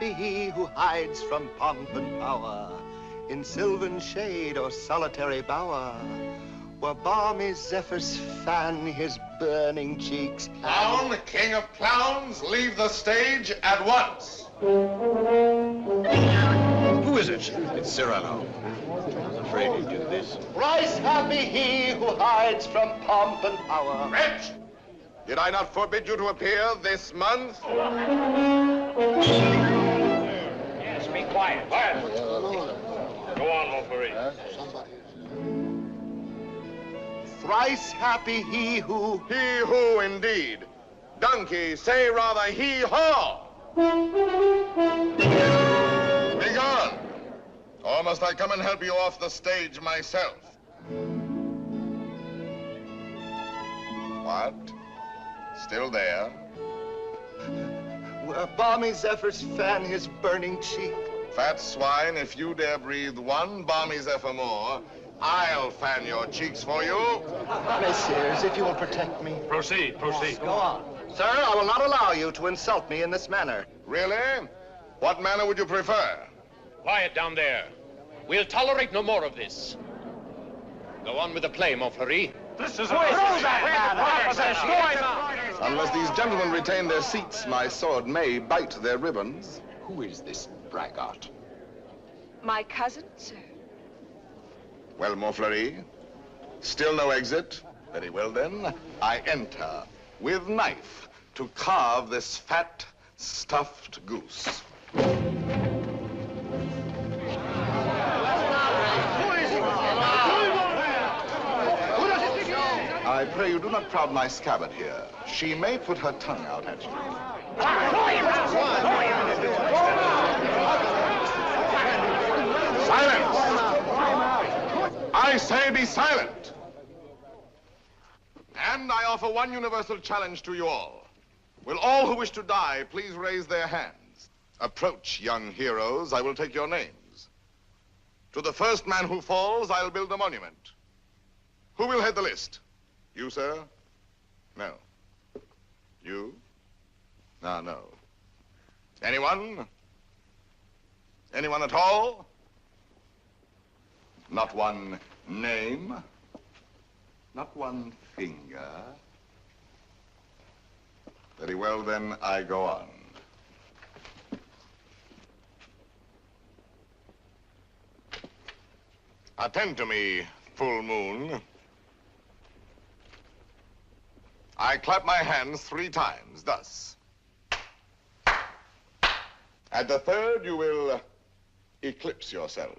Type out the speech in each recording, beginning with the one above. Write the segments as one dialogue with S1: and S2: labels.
S1: happy he who hides from pomp and power in sylvan shade or solitary bower, where balmy zephyrs fan his burning cheeks.
S2: Clown, king of clowns, leave the stage at once.
S3: Who is it?
S4: It's Cyrano. I was afraid he'd do this.
S1: Thrice happy he who hides from pomp and power.
S2: Wretch! Did I not forbid you to appear this month?
S3: Yes, be quiet. Quiet. Go on, Montferrat.
S1: Thrice happy he who...
S2: He who, indeed. Donkey, say rather he-haw. Be gone. Or must I come and help you off the stage myself? What? Still there?
S1: Where balmy zephyrs fan his burning cheek.
S2: Fat swine, if you dare breathe one balmy zephyr more, I'll fan your cheeks for you.
S1: Messieurs, if you will protect me.
S3: Proceed, proceed.
S1: Go on. Sir, I will not allow you to insult me in this manner.
S2: Really? What manner would you prefer?
S3: Quiet down there. We'll tolerate no more of this. Go on with the play, Montferrat. This is
S2: Unless these gentlemen retain their seats, my sword may bite their ribbons.
S4: Who is this braggart?
S5: My cousin, sir.
S2: Well, Montferrat, still no exit? Very well, then. I enter with knife to carve this fat, stuffed goose. I pray you do not crowd my scabbard here. She may put her tongue out at you. Silence! I say be silent! And I offer one universal challenge to you all. Will all who wish to die please raise their hands? Approach, young heroes. I will take your names. To the first man who falls, I'll build a monument. Who will head the list? You, sir? No. You? No. Anyone? Anyone at all? Not one name? Not one finger? Very well, then, I go on. Attend to me, full moon. I clap my hands 3 times, thus. At the third, you will eclipse yourself.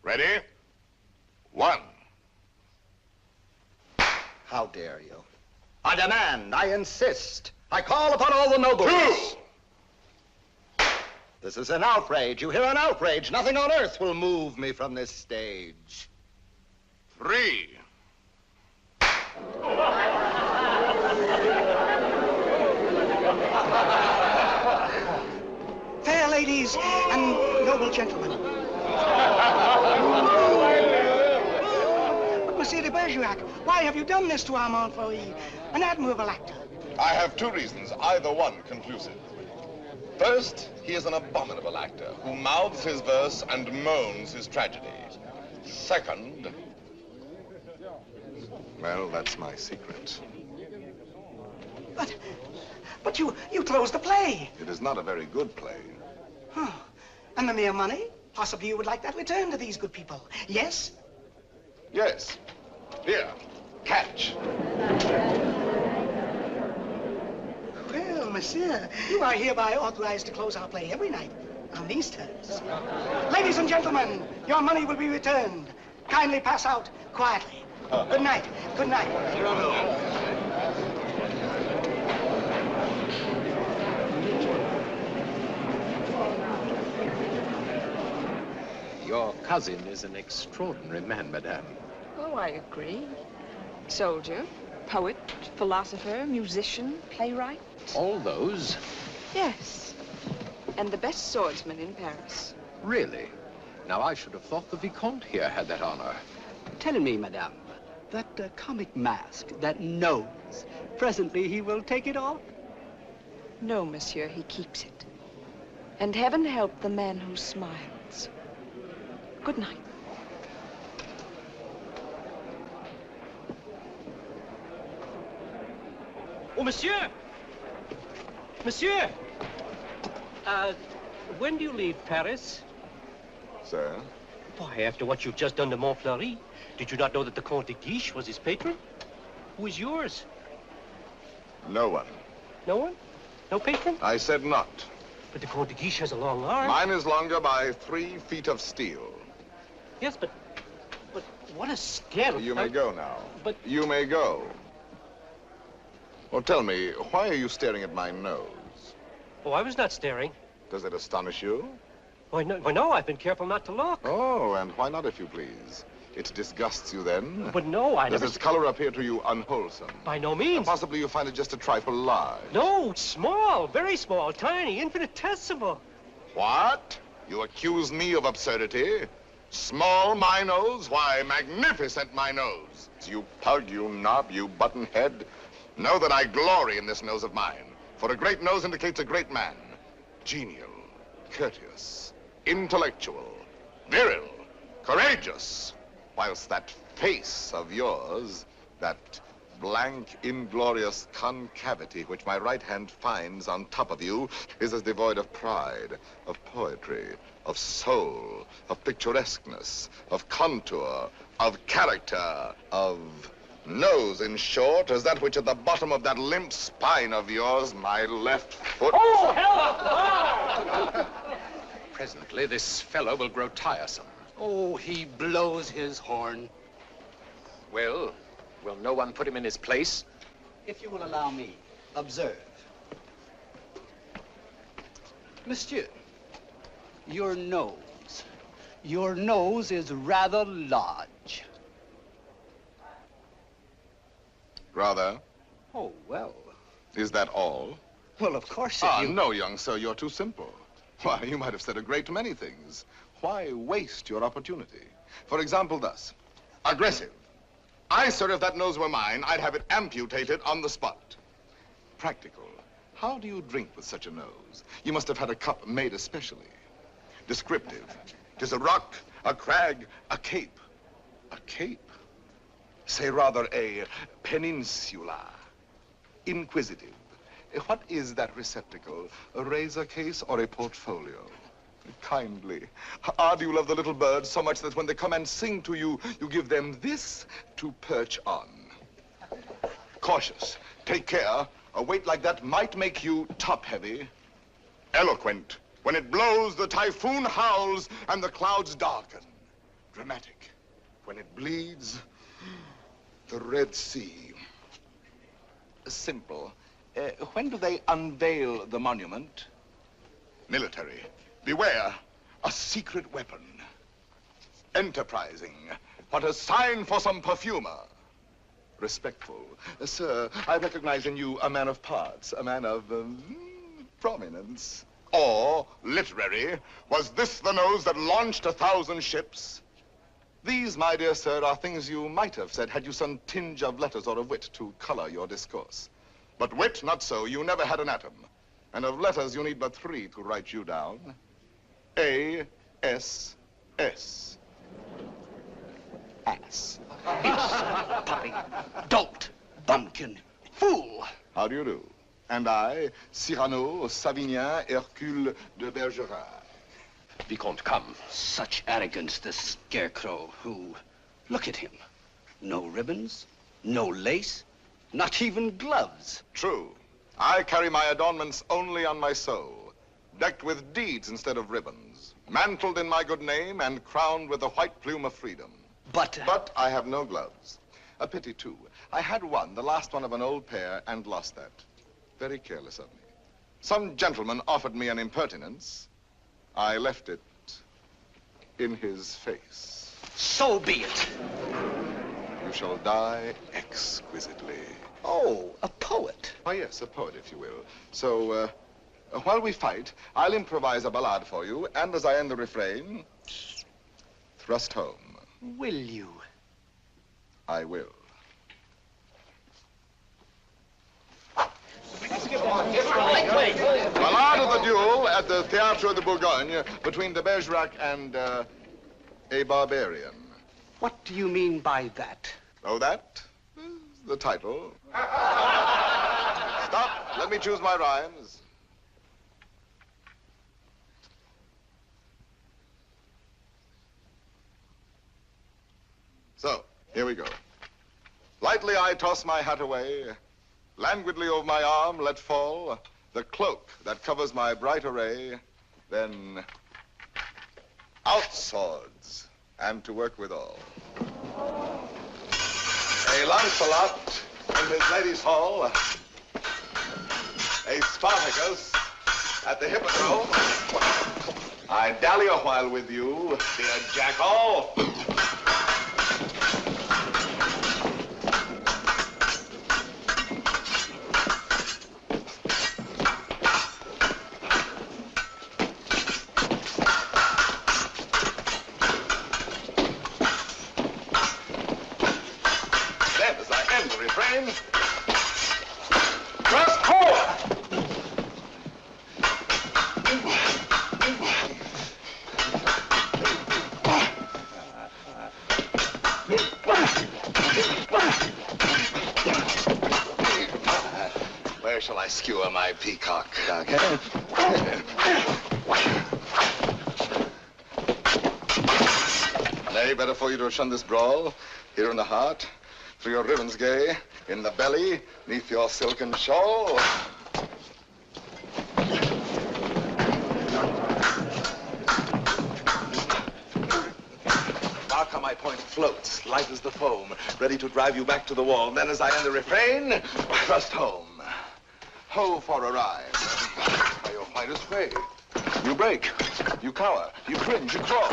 S2: Ready? 1.
S1: How dare you? I demand, I insist, I call upon all the nobles.
S2: 2.
S1: This is an outrage. You hear, an outrage. Nothing on earth will move me from this stage.
S2: 3.
S6: Fair ladies and noble gentlemen. But, Monsieur de Bergerac, why have you done this to our Montferrat, an admirable actor?
S2: I have 2 reasons, either one conclusive. First, he is an abominable actor who mouths his verse and moans his tragedy. Second, well, that's my secret.
S6: But you closed the play.
S2: It is not a very good play.
S6: Oh, and the mere money? Possibly you would like that returned to these good people. Yes?
S2: Yes. Here, catch.
S6: Well, monsieur, you are hereby authorized to close our play every night on these terms. Ladies and gentlemen, your money will be returned. Kindly pass out quietly. Good night. Good night.
S4: Your cousin is an extraordinary man, madame.
S5: Oh, I agree. Soldier, poet, philosopher, musician, playwright.
S4: All those?
S5: Yes. And the best swordsman in Paris.
S4: Really? Now, I should have thought the Vicomte here had that honor.
S7: Tell me, madame, that comic mask, that nose, presently he will take it off?
S5: No, monsieur, he keeps it. And heaven help the man who smiles. Good night.
S8: Oh, monsieur! Monsieur! When do you leave Paris?
S2: Sir?
S8: Why, after what you've just done to Montfleury, did you not know that the Comte de Guiche was his patron? Who is yours?
S2: No one.
S8: No one? No patron?
S2: I said not.
S8: But the Comte de Guiche has a long arm.
S2: Mine is longer by 3 feet of steel.
S8: Yes, but what a scandal.
S2: You may go now.
S8: But...
S2: You may go. Well, tell me, why are you staring at my nose?
S8: Oh, I was not staring.
S2: Does it astonish you?
S8: Why, no, I've been careful not to look.
S2: Oh, and why not, if you please? It disgusts you then?
S8: But no, I
S2: Does
S8: never...
S2: its color appear to you unwholesome?
S8: By no means.
S2: And possibly you find it just a trifle large.
S8: No, small, very small, tiny, infinitesimal.
S2: What? You accuse me of absurdity? Small my nose? Why, magnificent my nose. You pug, you knob, you button head. Know that I glory in this nose of mine. For a great nose indicates a great man. Genial, courteous, intellectual, viril, courageous. Whilst that face of yours, that blank, inglorious concavity which my right hand finds on top of you, is as devoid of pride, of poetry, of soul, of picturesqueness, of contour, of character, of nose, in short, as that which at the bottom of that limp spine of yours, my left foot...
S8: Oh, help!
S4: Presently, this fellow will grow tiresome.
S7: Oh, he blows his horn.
S4: Well, will no one put him in his place?
S7: If you will allow me, observe. Monsieur, your nose. Your nose is rather large.
S2: Rather?
S7: Oh, well.
S2: Is that all?
S7: Well, of course,
S2: No, young sir, you're too simple. Why, you might have said a great many things. Why waste your opportunity? For example, thus. Aggressive. Sir, if that nose were mine, I'd have it amputated on the spot. Practical. How do you drink with such a nose? You must have had a cup made especially. Descriptive. 'Tis a rock, a crag, a cape. A cape? Say rather a peninsula. Inquisitive. What is that receptacle? A razor case or a portfolio? Kindly. Do you love the little birds so much that when they come and sing to you, you give them this to perch on? Cautious. Take care. A weight like that might make you top-heavy. Eloquent. When it blows, the typhoon howls and the clouds darken. Dramatic. When it bleeds, the Red Sea. Simple. When do they unveil the monument? Military. Beware, a secret weapon. Enterprising. What a sign for some perfumer. Respectful. Sir, I recognize in you a man of parts, a man of prominence. Or, literary, was this the nose that launched 1,000 ships? These, my dear sir, are things you might have said had you some tinge of letters or of wit to color your discourse. But wit, not so. You never had an atom. And of letters, you need but 3 to write you down. A-S-S. Ass.
S7: Puppy, dolt, bumpkin, fool.
S2: How do you do? And I, Cyrano, Savinien, Hercule de Bergerac.
S4: Vicomte, come.
S7: Such arrogance, the scarecrow who... Look at him. No ribbons, no lace, not even gloves.
S2: True. I carry my adornments only on my soul, decked with deeds instead of ribbons, mantled in my good name and crowned with the white plume of freedom. But I have no gloves. A pity, too. I had one, the last one of an old pair, and lost that. Very careless of me. Some gentleman offered me an impertinence. I left it in his face.
S7: So be it.
S2: You shall die exquisitely.
S7: Oh, a poet.
S2: Oh, yes, a poet, if you will. So, while we fight, I'll improvise a ballade for you, and as I end the refrain, thrust home.
S7: Will you?
S2: I will. Ballade of the duel at the Théâtre de Bourgogne between the Bergerac and a barbarian.
S7: What do you mean by that?
S2: Oh, that? The title. Stop. Let me choose my rhymes. So, here we go. Lightly I toss my hat away, languidly over my arm let fall the cloak that covers my bright array, then out swords, and to work withal. A Lancelot in his lady's hall, a Spartacus at the hippodrome. I dally a while with you, dear jackal. Where shall I skewer my peacock? Nay, better for you to shun this brawl, here in the heart, through your ribbons gay, in the belly, neath your silken shawl. Mark how my point floats, light as the foam, ready to drive you back to the wall. And then as I end the refrain, thrust home. Ho for a rhyme. By your finest way. You break, you cower, you cringe, you crawl.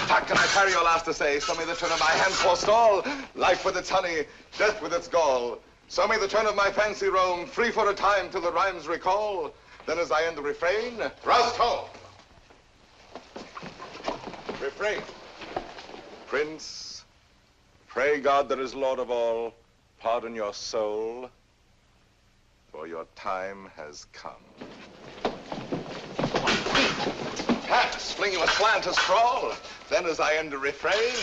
S2: How can I carry your last essay? Show me the turn of my hand forestall. Life with its honey, death with its gall. Show me the turn of my fancy roam, free for a time till the rhymes recall. Then as I end the refrain, thrust home. Refrain. Prince, pray God that is Lord of all, pardon your soul, for your time has come. Pass, fling you aslant a scrawl. Then as I end the refrain,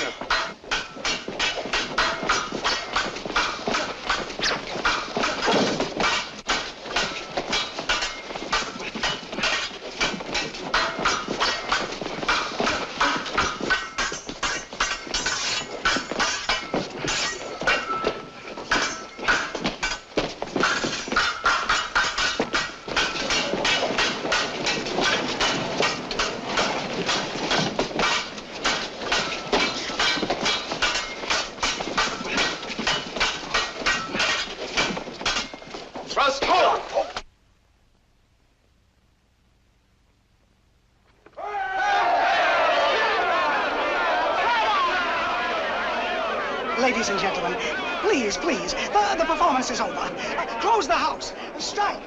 S2: thrust home.
S6: Ladies and gentlemen, please, please, the performance is over. Close the house, strike,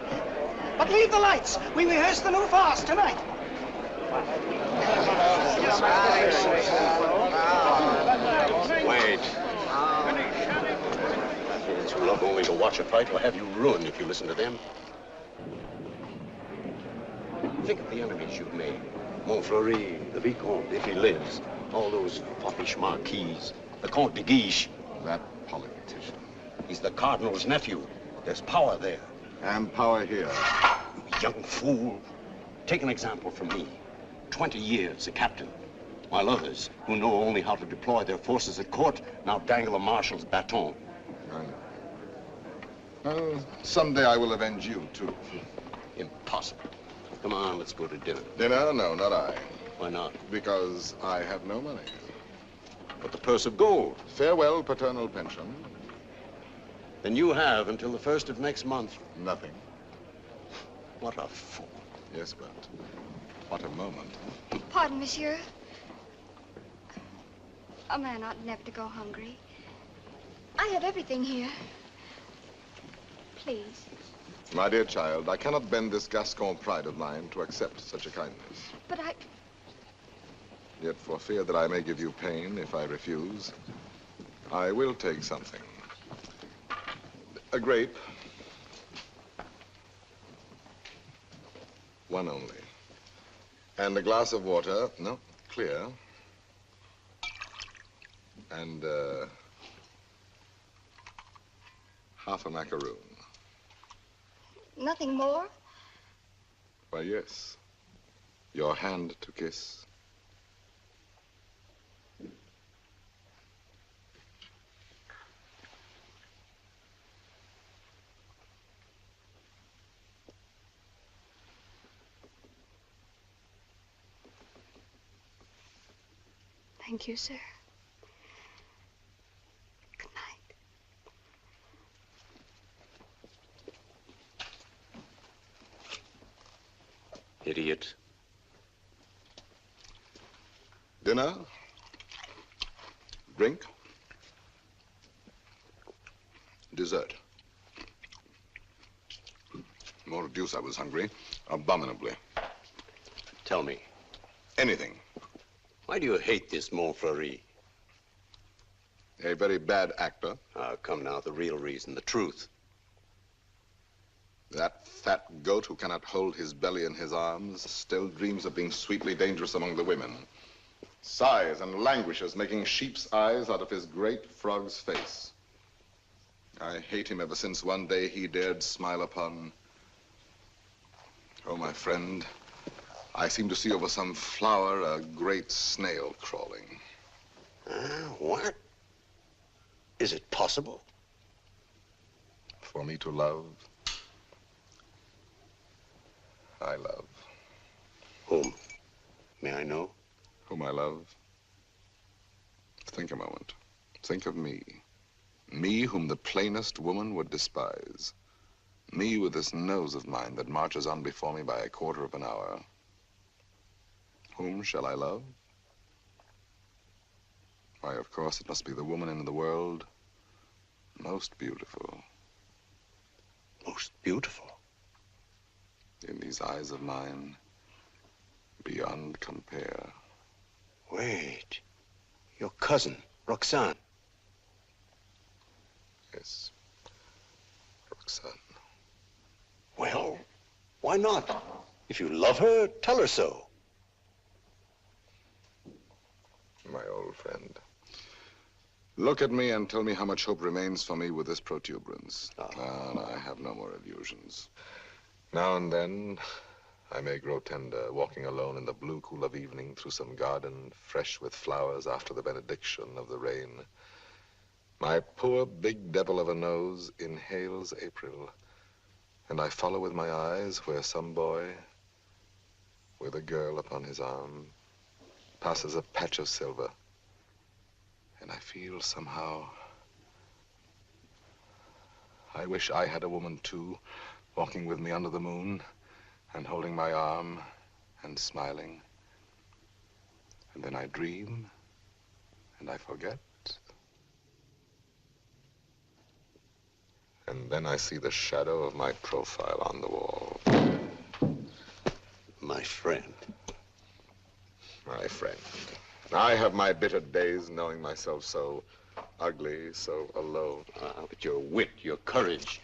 S6: but leave the lights. We rehearse the new farce tonight.
S8: Wait. You love only to watch a fight or have you ruined if you listen to them. Think of the enemies you've made. Montfleury, the Vicomte, if he lives. All those foppish marquises. The Comte de Guiche.
S2: that politician.
S8: He's the Cardinal's nephew. There's power there.
S2: And power here.
S8: You young fool. Take an example from me. 20 years a captain. While others, who know only how to deploy their forces at court, now dangle a marshal's baton.
S2: I know. Well, someday I will avenge you, too.
S8: Impossible. Come on, let's go to dinner.
S2: Dinner? No, not I.
S8: Why not?
S2: Because I have no money.
S8: But the purse of gold.
S2: Farewell, paternal pension.
S8: Then you have until the 1st of next month.
S2: Nothing.
S8: What a fool.
S2: Yes, but what a moment.
S9: Pardon, monsieur. A man ought never to go hungry. I have everything here. Please.
S2: My dear child, I cannot bend this Gascon pride of mine to accept such a kindness.
S9: But I...
S2: Yet for fear that I may give you pain if I refuse, I will take something. A grape, One only. And a glass of water. No, clear. And, half a macaroon.
S9: Nothing more?
S2: Why, yes. Your hand to kiss.
S5: Thank you, sir. Good night.
S8: Idiot.
S2: Dinner? Drink? Dessert? More deuce, I was hungry. Abominably.
S8: Tell me,
S2: Anything.
S8: why do you hate this Montfleury?
S2: A very bad actor.
S8: Come now, the real reason, the truth.
S2: That fat goat who cannot hold his belly in his arms still dreams of being sweetly dangerous among the women. Sighs and languishes, making sheep's eyes out of his great frog's face. I hate him ever since one day he dared smile upon... Oh, my friend, I seem to see over some flower a great snail crawling.
S8: What? Is it possible?
S2: For me to love, I love.
S8: Whom? May I know?
S2: Whom I love? Think a moment. Think of me. Me whom the plainest woman would despise. Me with this nose of mine that marches on before me by a quarter of an hour. Whom shall I love? Why, of course, it must be the woman in the world most beautiful.
S8: Most beautiful?
S2: In these eyes of mine, beyond compare.
S8: Wait. Your cousin, Roxane.
S2: Yes, Roxane.
S8: Well, why not? If you love her, tell her so.
S2: My old friend. Look at me and tell me how much hope remains for me with this protuberance. No, I have no more illusions. Now and then, I may grow tender, walking alone in the blue cool of evening through some garden fresh with flowers after the benediction of the rain. My poor big devil of a nose inhales April, and I follow with my eyes where some boy, with a girl upon his arm, passes a patch of silver. And I feel somehow, I wish I had a woman too, walking with me under the moon and holding my arm and smiling. And then I dream and I forget. And then I see the shadow of my profile on the wall.
S8: My friend.
S2: My friend. I have my bitter days knowing myself so ugly, so alone.
S8: But your wit, your courage.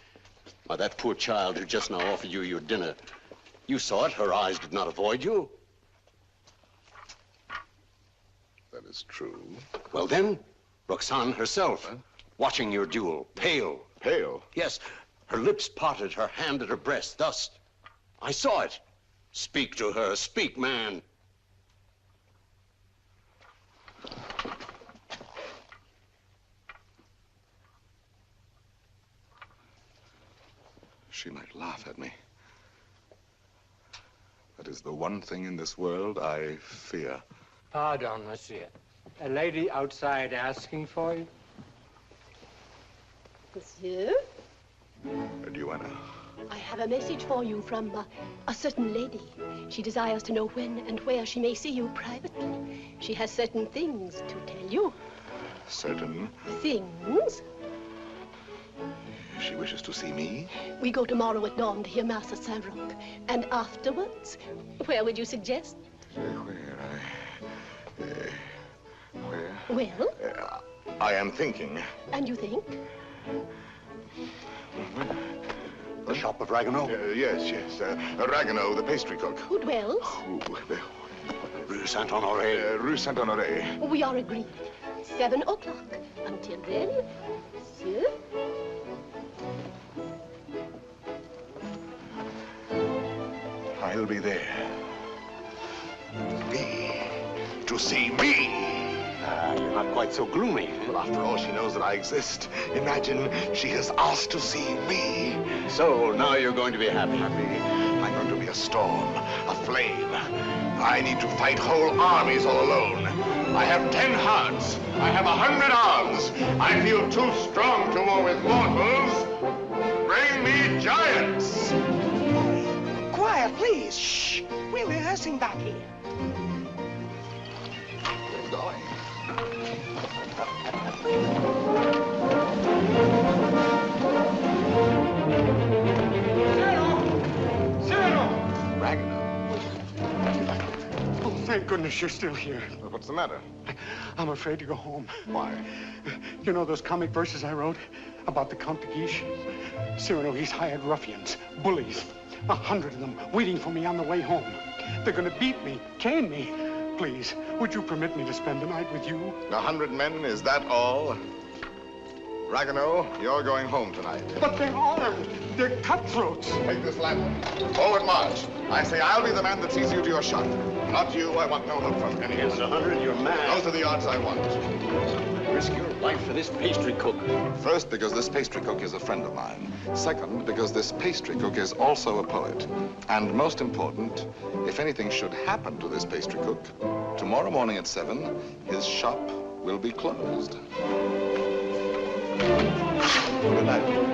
S8: Why, that poor child who just now offered you your dinner, you saw it. Her eyes did not avoid you.
S2: That is true.
S8: Well then, Roxane herself, watching your duel, pale.
S2: Pale?
S8: Yes, her lips parted, her hand at her breast, thus. I saw it. Speak to her, speak, man.
S2: She might laugh at me. That is the one thing in this world I fear.
S10: Pardon, monsieur. A lady outside asking for you?
S11: Monsieur?
S2: Duenna.
S11: I have a message for you from a certain lady. She desires to know when and where she may see you privately. She has certain things to tell you.
S2: Certain?
S11: Things?
S2: She wishes to see me?
S11: We go tomorrow at dawn to hear Mass at Saint-Roch. And afterwards, where would you suggest?
S2: Where?
S11: Well?
S2: I am thinking.
S11: And you think?
S2: The
S8: shop of Ragueneau?
S2: Yes. Ragueneau, the pastry cook.
S11: Who dwells?
S8: Rue Saint-Honoré.
S2: Rue Saint-Honoré.
S11: We are agreed. 7 o'clock. Until then, monsieur.
S2: I'll be there. To see me.
S8: You're not quite so gloomy.
S2: Well, after all, she knows that I exist. Imagine she has asked to see me.
S8: So, now you're going to be happy.
S2: I'm going to be a storm, a flame. I need to fight whole armies all alone. I have 10 hearts. I have 100 arms. I feel too strong to war with mortals. Bring me giants.
S6: Quiet, please. Shh. We're rehearsing back here.
S2: We're going.
S10: Cyrano!
S2: Ragueneau.
S10: Oh, thank goodness you're still here.
S2: Well, what's the matter?
S10: I'm afraid to go home.
S2: Why?
S10: You know those comic verses I wrote about the Count de Guiche? Cyrano, he's hired ruffians, bullies, 100 of them waiting for me on the way home. They're going to beat me, cane me. Please, would you permit me to spend the night with you?
S2: 100 men, is that all? Ragueneau, you're going home tonight.
S10: But they're armed. They're cutthroats.
S2: Take this lantern. Forward march. I say I'll be the man that sees you to your shot. Not you. I want no help from any
S8: Against 100, you're mad.
S2: Those are the odds I want.
S8: Risk your life for this pastry cook.
S2: First, because this pastry cook is a friend of mine. Second, because this pastry cook is also a poet. And most important, if anything should happen to this pastry cook, tomorrow morning at 7, his shop will be closed. Good night.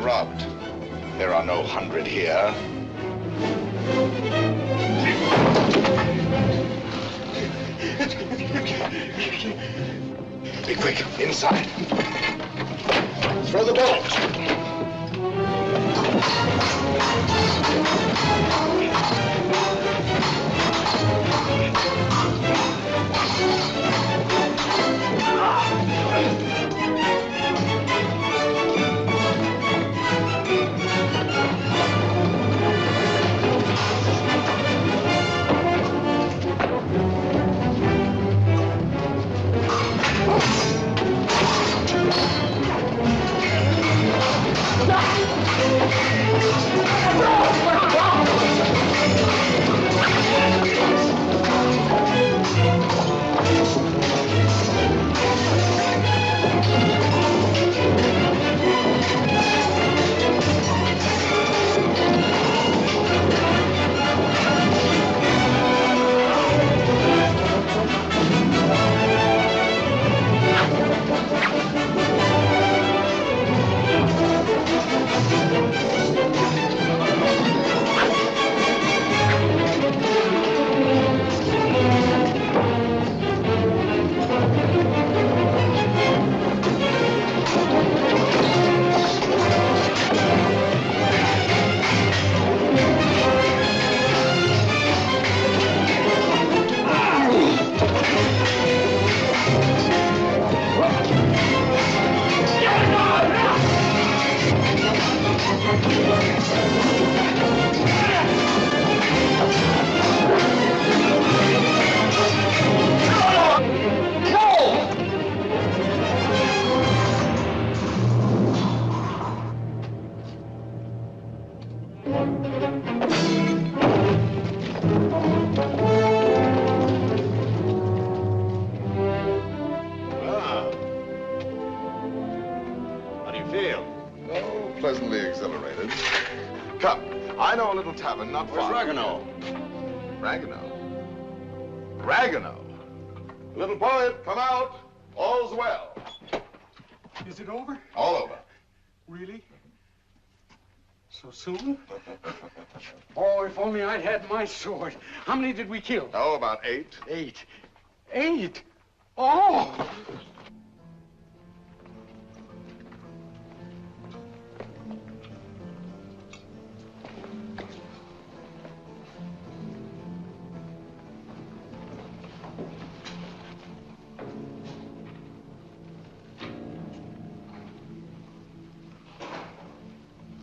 S2: Robbed. There are no 100 here. Be quick, inside. Throw the bolt. know a little tavern not far.
S8: Where's Ragueneau?
S2: Ragueneau? Little poet, come out. All's well.
S10: Is it over?
S2: All over.
S10: Really? So soon? Oh, if only I'd had my sword. How many did we kill?
S2: Oh, about 8.
S10: 8. 8? Oh!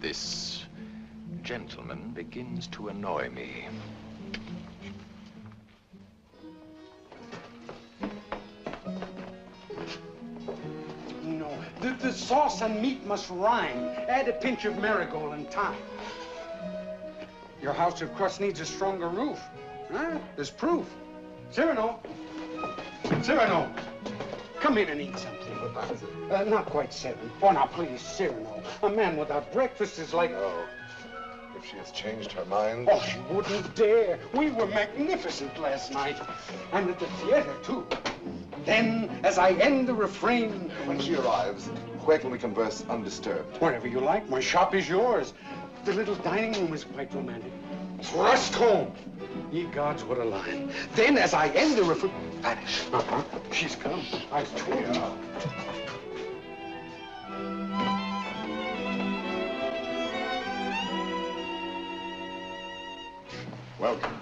S3: This gentleman begins to annoy me.
S10: No, the sauce and meat must rhyme. Add a pinch of marigold and thyme. Your house of crust needs a stronger roof. Huh? There's proof. Cyrano! Cyrano! Come in and eat something. Not quite 7. Oh, now, please, Cyrano. A man without breakfast is like...
S2: Oh, if she has changed her mind.
S10: Oh, she wouldn't dare. We were magnificent last night. And at the theater, too. Then, as I end the refrain...
S2: When she arrives, where can we converse undisturbed?
S10: Wherever you like. My shop is yours. The little dining room is quite romantic. Thrust home. Ye gods, what a line. Then, as I end the refrain... Vanish. She's come. I've told you.
S2: Welcome.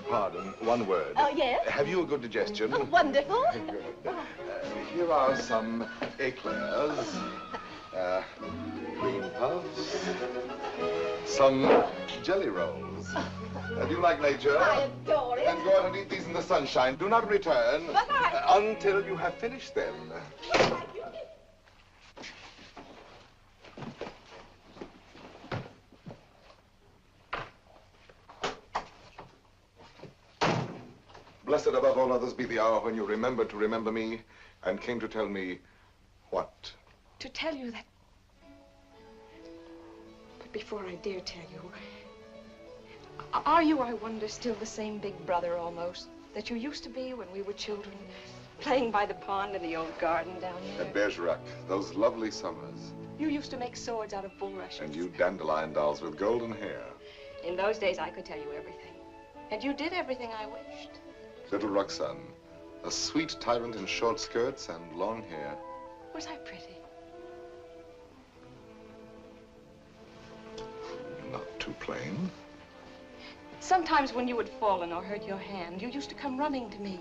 S2: Pardon, one word.
S11: Oh, yes?
S2: Have you a good digestion?
S11: Oh, wonderful.
S2: Good. Here are some eclairs, green puffs, some jelly rolls. Do you like nature?
S11: I adore it.
S2: Then go out and eat these in the sunshine. Do not return until you have finished them. Blessed above all others be the hour when you remembered to remember me and came to tell me what?
S5: To tell you that... But before I dare tell you, are you, I wonder, still the same big brother almost that you used to be when we were children, playing by the pond in the old garden down there?
S2: At Bergerac, those lovely summers.
S5: You used to make swords out of bulrushes.
S2: And you dandelion dolls with golden hair.
S5: In those days, I could tell you everything. And you did everything I wished.
S2: Little Roxanne, a sweet tyrant in short skirts and long hair.
S5: Was I pretty?
S2: Not too plain.
S5: Sometimes when you had fallen or hurt your hand, you used to come running to me.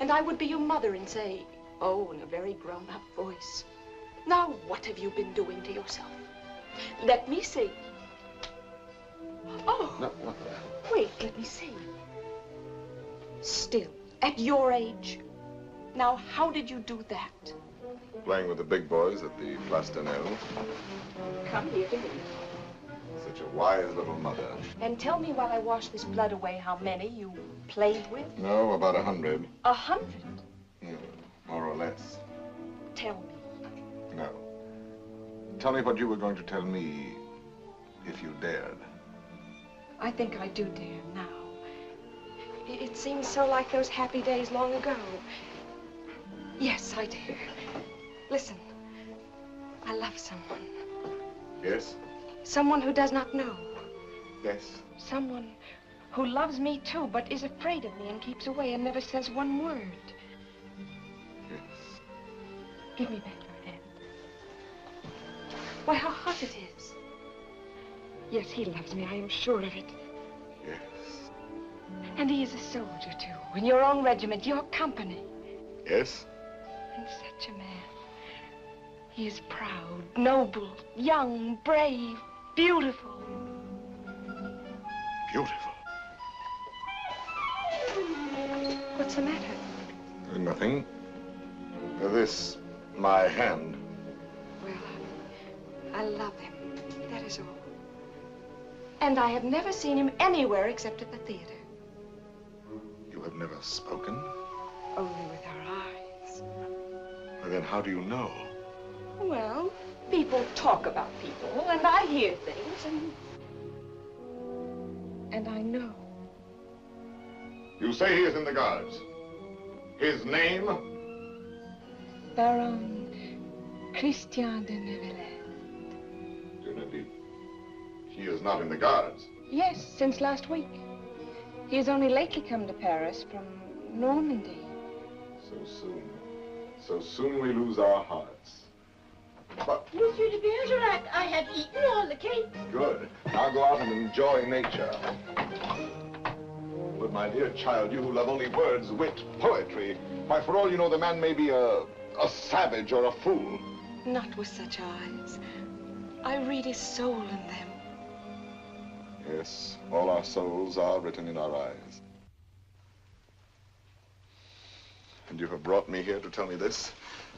S5: And I would be your mother and say, oh, in a very grown-up voice, now what have you been doing to yourself? Let me see. Oh.
S2: No, not that.
S5: Wait, let me see. Still, at your age. Now, how did you do that?
S2: Playing with the big boys at the Place d'Anel.
S5: Come here to me.
S2: Such a wise little mother.
S5: And tell me while I wash this blood away how many you played with?
S2: No, about 100.
S5: 100?
S2: More or less.
S5: Tell me.
S2: No. Tell me what you were going to tell me if you dared.
S5: I think I do dare now. It seems so like those happy days long ago. Yes, I dare. Listen, I love someone.
S2: Yes?
S5: Someone who does not know.
S2: Yes.
S5: Someone who loves me too, but is afraid of me and keeps away and never says one word.
S2: Yes.
S5: Give me back your hand. Why, how hot it is. Yes, he loves me, I am sure of it.
S2: Yes.
S5: And he is a soldier, too, in your own regiment, your company.
S2: Yes?
S5: And such a man. He is proud, noble, young, brave, beautiful.
S2: Beautiful.
S5: What's the matter?
S2: Nothing. This, my hand.
S5: Well, I love him. That is all. And I have never seen him anywhere except at the theater.
S2: You have never spoken?
S5: only with our eyes.
S2: Well, then how do you know?
S5: Well, people talk about people, and I hear things, and I know.
S2: You say he is in the Guards. His name?
S5: Baron Christian de Neuvillette.
S2: De Neuvillette. He is not in the Guards.
S5: Yes, since last week. He has only lately come to Paris from Normandy.
S2: So soon. So soon we lose our hearts. But...
S11: Monsieur de Bergerac, I have eaten all the cake.
S2: Good. Now go out and enjoy nature. But my dear child, you who love only words, wit, poetry, why, for all you know, the man may be a savage or a fool.
S5: Not with such eyes. I read his soul in them.
S2: Yes, all our souls are written in our eyes. And you have brought me here to tell me this?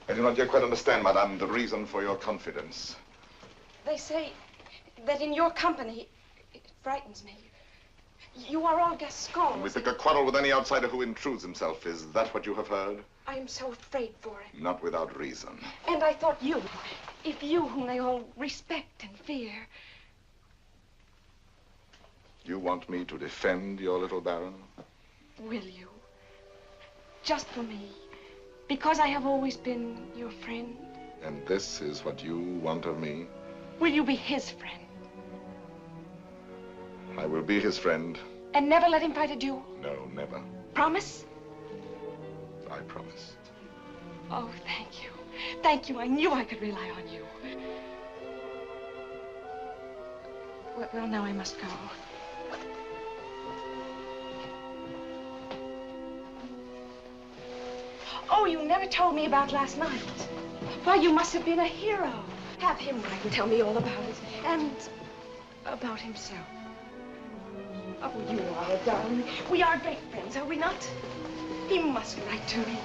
S2: I do not yet quite understand, madame, the reason for your confidence.
S5: They say that in your company, it frightens me. You are all Gascons.
S2: And we pick a quarrel with any outsider who intrudes himself. Is that what you have heard?
S5: I am so afraid for it.
S2: Not without reason.
S5: And I thought you, if you whom they all respect and fear.
S2: You want me to defend your little baron?
S5: Will you? Just for me. Because I have always been your friend.
S2: And this is what you want of me?
S5: Will you be his friend?
S2: I will be his friend.
S5: And never let him fight a duel?
S2: No, never.
S5: Promise?
S2: I promise.
S5: Oh, thank you. Thank you. I knew I could rely on you. Well, now I must go. Oh, you never told me about last night. Why, you must have been a hero. Have him write and tell me all about it. And about himself. Oh, you are a darling. We are great friends, are we not? He must write to me.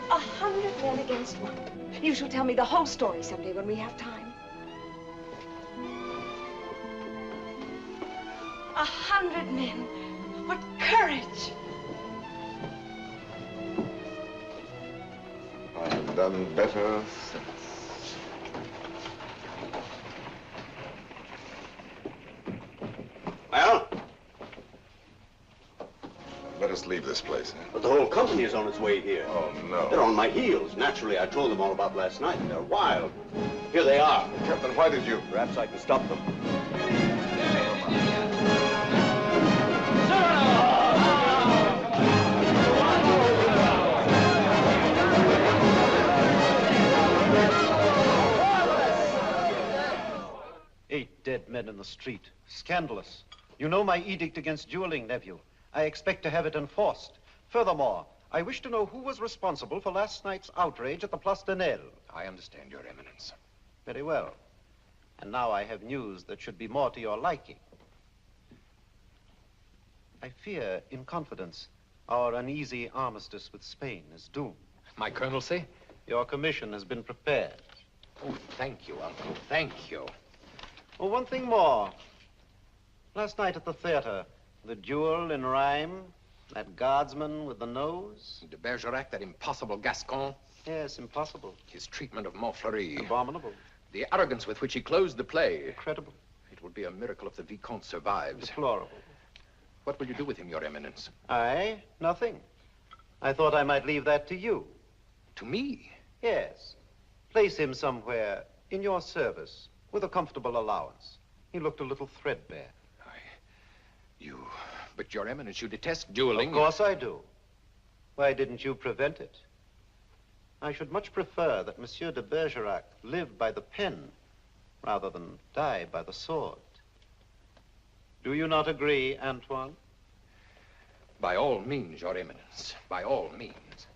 S5: 100 men against one. You shall tell me the whole story someday when we have time. 100 men. What courage!
S2: I have done better since.
S8: Well?
S2: Let us leave this place.
S8: But the whole company is on its way here.
S2: Oh, no.
S8: They're on my heels. Naturally, I told them all about last night. They're wild. Here they are.
S2: Captain, why did you?
S8: Perhaps I can stop them.
S12: Dead men in the street. Scandalous. You know my edict against dueling, nephew. I expect to have it enforced. Furthermore, I wish to know who was responsible for last night's outrage at the Place de Nesle.
S3: I understand, Your Eminence.
S12: Very well. And now I have news that should be more to your liking. I fear, in confidence, our uneasy armistice with Spain is doomed.
S3: My colonelcy?
S12: Your commission has been prepared.
S3: Oh, thank you, Uncle. Thank you.
S12: Oh, one thing more. Last night at the theater, the duel in rhyme, that guardsman with the nose.
S3: De Bergerac, that impossible Gascon.
S12: Yes, impossible.
S3: His treatment of Montfleury.
S12: Abominable.
S3: The arrogance with which he closed the play.
S12: Incredible.
S3: It would be a miracle if the Vicomte survives.
S12: Deplorable.
S3: What will you do with him, Your Eminence?
S12: I? Nothing. I thought I might leave that to you.
S3: To me?
S12: Yes. Place him somewhere in your service. With a comfortable allowance. He looked a little threadbare.
S3: But Your Eminence, you detest dueling.
S12: Of course I do. Why didn't you prevent it? I should much prefer that Monsieur de Bergerac live by the pen rather than die by the sword. Do you not agree, Antoine?
S3: By all means, Your Eminence. By all means.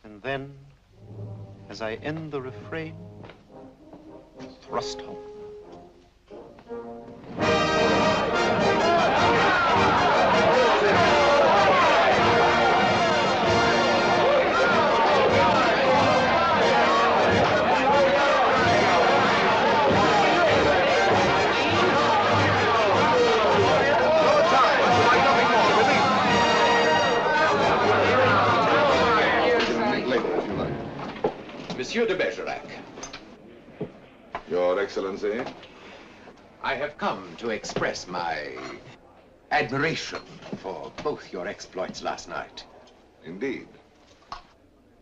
S12: And then, as I end the refrain, thrust home.
S4: Monsieur de Bergerac.
S2: Your Excellency.
S4: I have come to express my admiration for both your exploits last night.
S2: Indeed.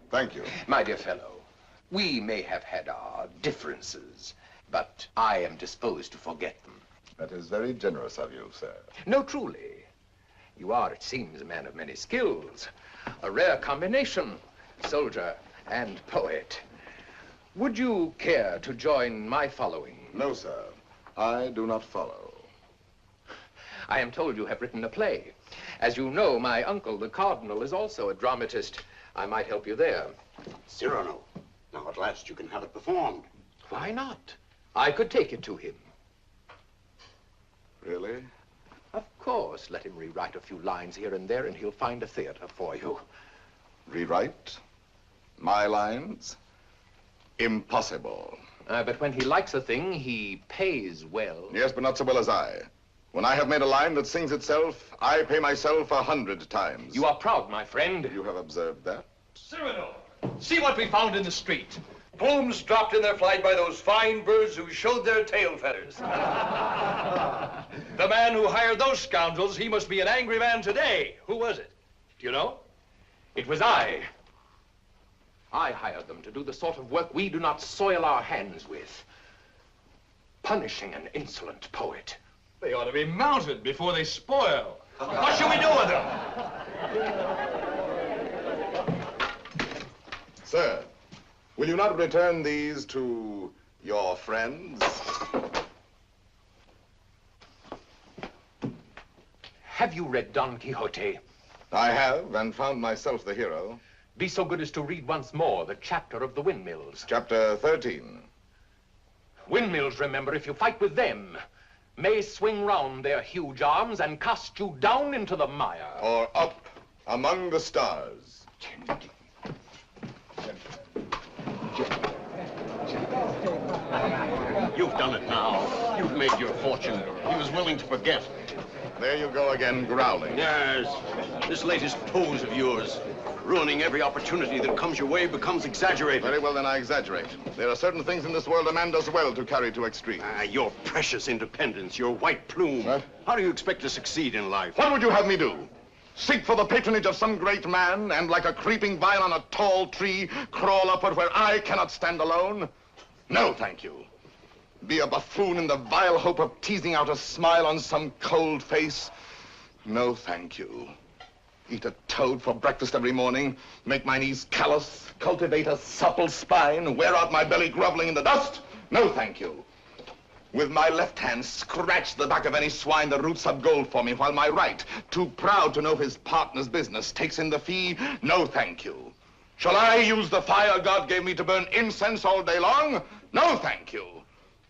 S2: Thank you.
S4: My dear fellow, we may have had our differences, but I am disposed to forget them.
S2: That is very generous of you, sir.
S4: No, truly. You are, it seems, a man of many skills. A rare combination, soldier and poet. Would you care to join my following?
S2: No, sir. I do not follow.
S4: I am told you have written a play. As you know, my uncle, the Cardinal, is also a dramatist. I might help you there.
S8: Cyrano, now at last you can have it performed.
S4: Why not? I could take it to him.
S2: Really?
S4: Of course. Let him rewrite a few lines here and there, and he'll find a theater for you.
S2: Rewrite? My lines? Impossible.
S4: But when he likes a thing, he pays well.
S2: Yes, but not so well as I. When I have made a line that sings itself, I pay myself 100 times.
S4: You are proud, my friend.
S2: You have observed that?
S13: Cyrano, see what we found in the street. Plumes dropped in their flight by those fine birds who showed their tail feathers. The man who hired those scoundrels, he must be an angry man today. Who was it? Do you know?
S4: It was I. I hired them to do the sort of work we do not soil our hands with. Punishing an insolent poet.
S13: They ought to be mounted before they spoil. What shall we do with them?
S2: Sir, will you not return these to your friends?
S4: Have you read Don Quixote?
S2: I have, and found myself the hero.
S4: Be so good as to read once more the chapter of the windmills.
S2: Chapter 13.
S4: Windmills, remember, if you fight with them, may swing round their huge arms and cast you down into the mire.
S2: Or up among the stars.
S8: You've done it now. You've made your fortune. He was willing to forget.
S2: There you go again, growling.
S8: Yes, this latest pose of yours, ruining every opportunity that comes your way, becomes exaggerated.
S2: Very well, then I exaggerate. There are certain things in this world a man does well to carry to extremes.
S8: Your precious independence, your white plume.
S2: What?
S8: How do you expect to succeed in life?
S2: What would you have me do? Seek for the patronage of some great man and, like a creeping vine on a tall tree, crawl upward where I cannot stand alone? No, thank you. Be a buffoon in the vile hope of teasing out a smile on some cold face? No, thank you. Eat a toad for breakfast every morning, make my knees callous, cultivate a supple spine, wear out my belly groveling in the dust? No, thank you. With my left hand, scratch the back of any swine that roots up gold for me, while my right, too proud to know his partner's business, takes in the fee? No, thank you. Shall I use the fire God gave me to burn incense all day long? No, thank you.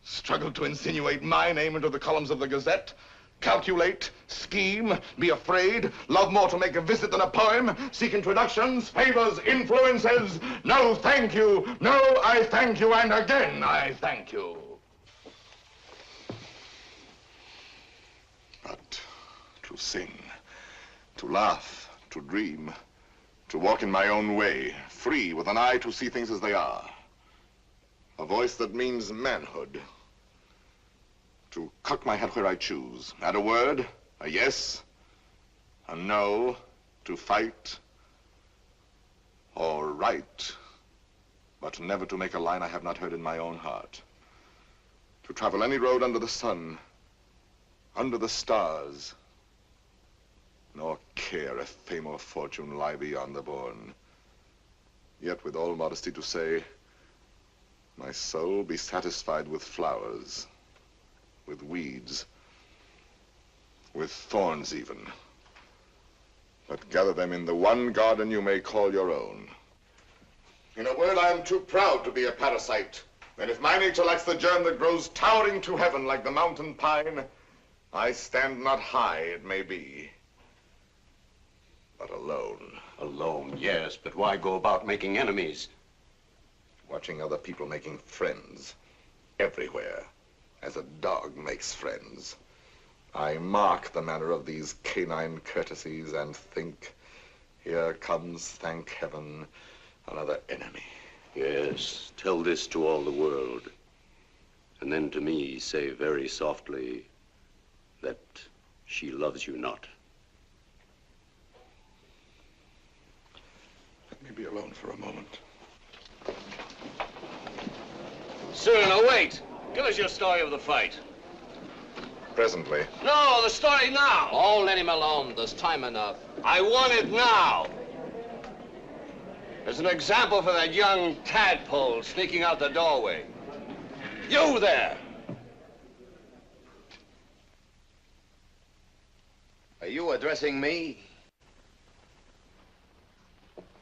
S2: Struggle to insinuate my name into the columns of the Gazette? Calculate, scheme, be afraid, love more to make a visit than a poem, seek introductions, favors, influences? No, thank you. No, I thank you, and again, I thank you. But to sing, to laugh, to dream, to walk in my own way, free, with an eye to see things as they are. A voice that means manhood. To cock my head where I choose. Add a word, a yes, a no, to fight or write, but never to make a line I have not heard in my own heart. To travel any road under the sun, under the stars, nor care if fame or fortune lie beyond the bourne. Yet with all modesty to say, my soul be satisfied with flowers, with weeds, with thorns even. But gather them in the one garden you may call your own. In a word, I am too proud to be a parasite. And if my nature lacks the germ that grows towering to heaven like the mountain pine, I stand not high, it may be, but alone.
S8: Alone, yes, but why go about making enemies?
S2: Watching other people making friends everywhere, as a dog makes friends. I mark the manner of these canine courtesies and think, here comes, thank heaven, another enemy.
S8: Yes, tell this to all the world. And then to me say very softly that she loves you not.
S2: Let me be alone for a moment.
S7: Cyrano, wait. Give us your story of the fight.
S2: Presently.
S7: No, the story now. Oh, let him alone. There's time enough. I want it now. As an example for that young tadpole sneaking out the doorway. You there.
S14: Are you addressing me?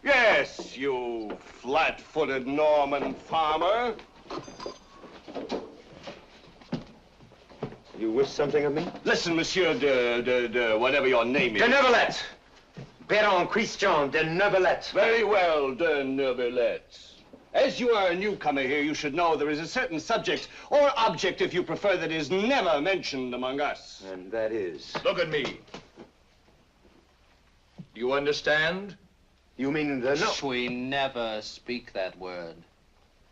S7: Yes, you flat-footed Norman farmer.
S12: You wish something of me?
S7: Listen, Monsieur de whatever your name is.
S12: De Neuvillette. Baron Christian de Neuvillette.
S7: Very well, de Neuvillette. As you are a newcomer here, you should know there is a certain subject, or object, if you prefer, that is never mentioned among us.
S12: And that is?
S13: Look at me. Do you understand?
S12: You mean the no?
S15: We never speak that word.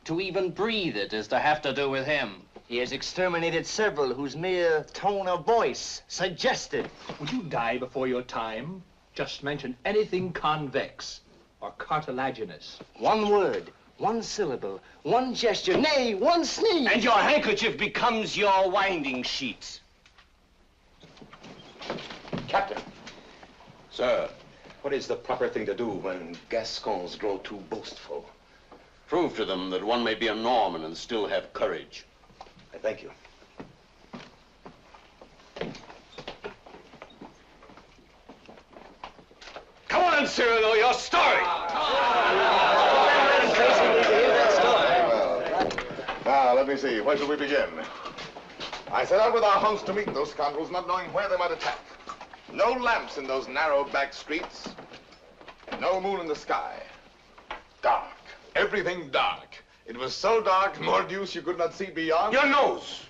S15: To even breathe it is to have to do with him.
S16: He has exterminated several whose mere tone of voice suggested.
S13: Would you die before your time? Just mention anything convex or cartilaginous.
S16: One word, one syllable, one gesture, nay, one sneeze.
S7: And your handkerchief becomes your winding sheet.
S8: Captain. Sir, what is the proper thing to do when Gascons grow too boastful? Prove to them that one may be a Norman and still have courage. I thank you.
S7: Come on, Cyrano, your story.
S2: Now, let me see. Where shall we begin? I set out with our hounds to meet those scoundrels, not knowing where they might attack. No lamps in those narrow back streets. No moon in the sky. Dark. Everything dark. It was so dark, mordius, you could not see beyond.
S7: Your nose.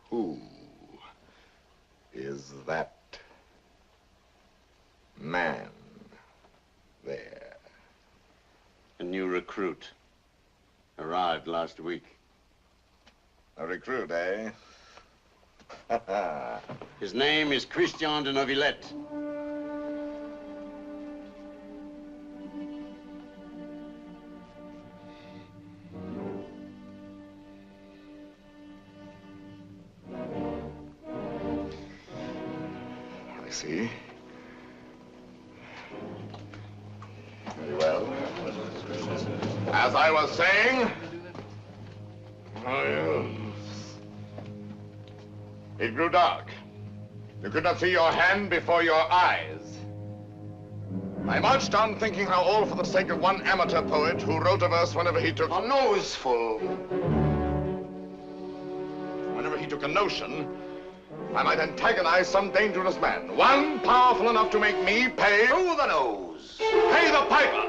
S2: Who is that man there?
S8: A new recruit. Arrived last week.
S2: A recruit, eh?
S8: His name is Christian de Neuvillette.
S2: I see. Very well. As I was saying, it grew dark. You could not see your hand before your eyes. I marched on thinking how all for the sake of one amateur poet who wrote a verse whenever he took a noseful. Whenever he took a notion, I might antagonize some dangerous man. One powerful enough to make me pay through the nose. Pay the piper.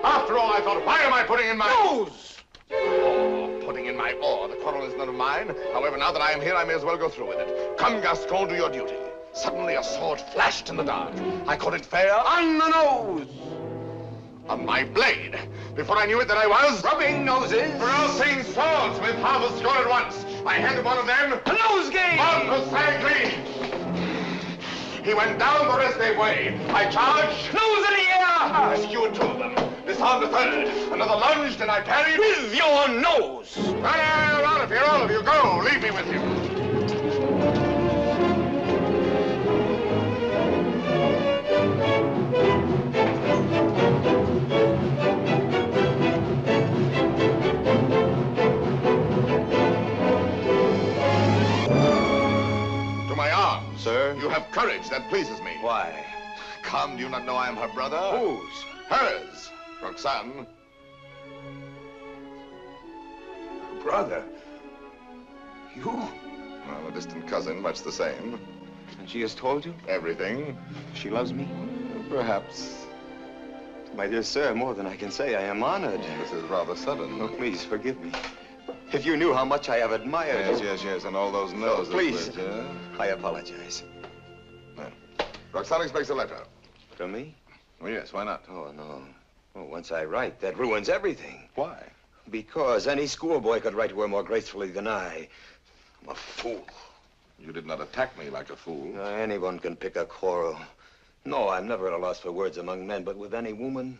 S2: After all, I thought, why am I putting in my nose? Oh, putting in my oar. The quarrel is none of mine. However, now that I am here, I may as well go through with it. Come, Gascon, do your duty. Suddenly, a sword flashed in the dark. I caught it fair on the nose. On my blade. Before I knew it, there I was rubbing noses, crossing swords with half a score at once. I handed one of them a nosegay. Marcus Sanclay. He went down the restive way. I charged. Nose in the air. Rescued two of them. Disarmed a third. Another lunged, and I parried with your nose. Well, out of here, all of you. Go. Leave me with him. Sir? You have courage. That pleases me.
S14: Why?
S2: Come, do you not know I am her brother?
S14: Whose?
S2: Hers. Roxanne.
S14: Brother? You?
S2: Well, a distant cousin, much the same.
S14: And she has told you?
S2: Everything.
S14: She loves me?
S2: Perhaps.
S8: My dear sir, more than I can say, I am honored.
S2: This is rather sudden.
S8: Oh, please, forgive me. If you knew how much I have admired...
S2: Yes, and all those noses.
S8: Please, I apologize.
S2: Roxanne expects a letter.
S8: From me?
S2: Oh, yes, why not?
S8: Oh, no. Oh, once I write, that ruins everything.
S2: Why?
S8: Because any schoolboy could write to her more gracefully than I. I'm a fool.
S2: You did not attack me like a fool.
S8: Anyone can pick a quarrel. No, I'm never at a loss for words among men, but with any woman,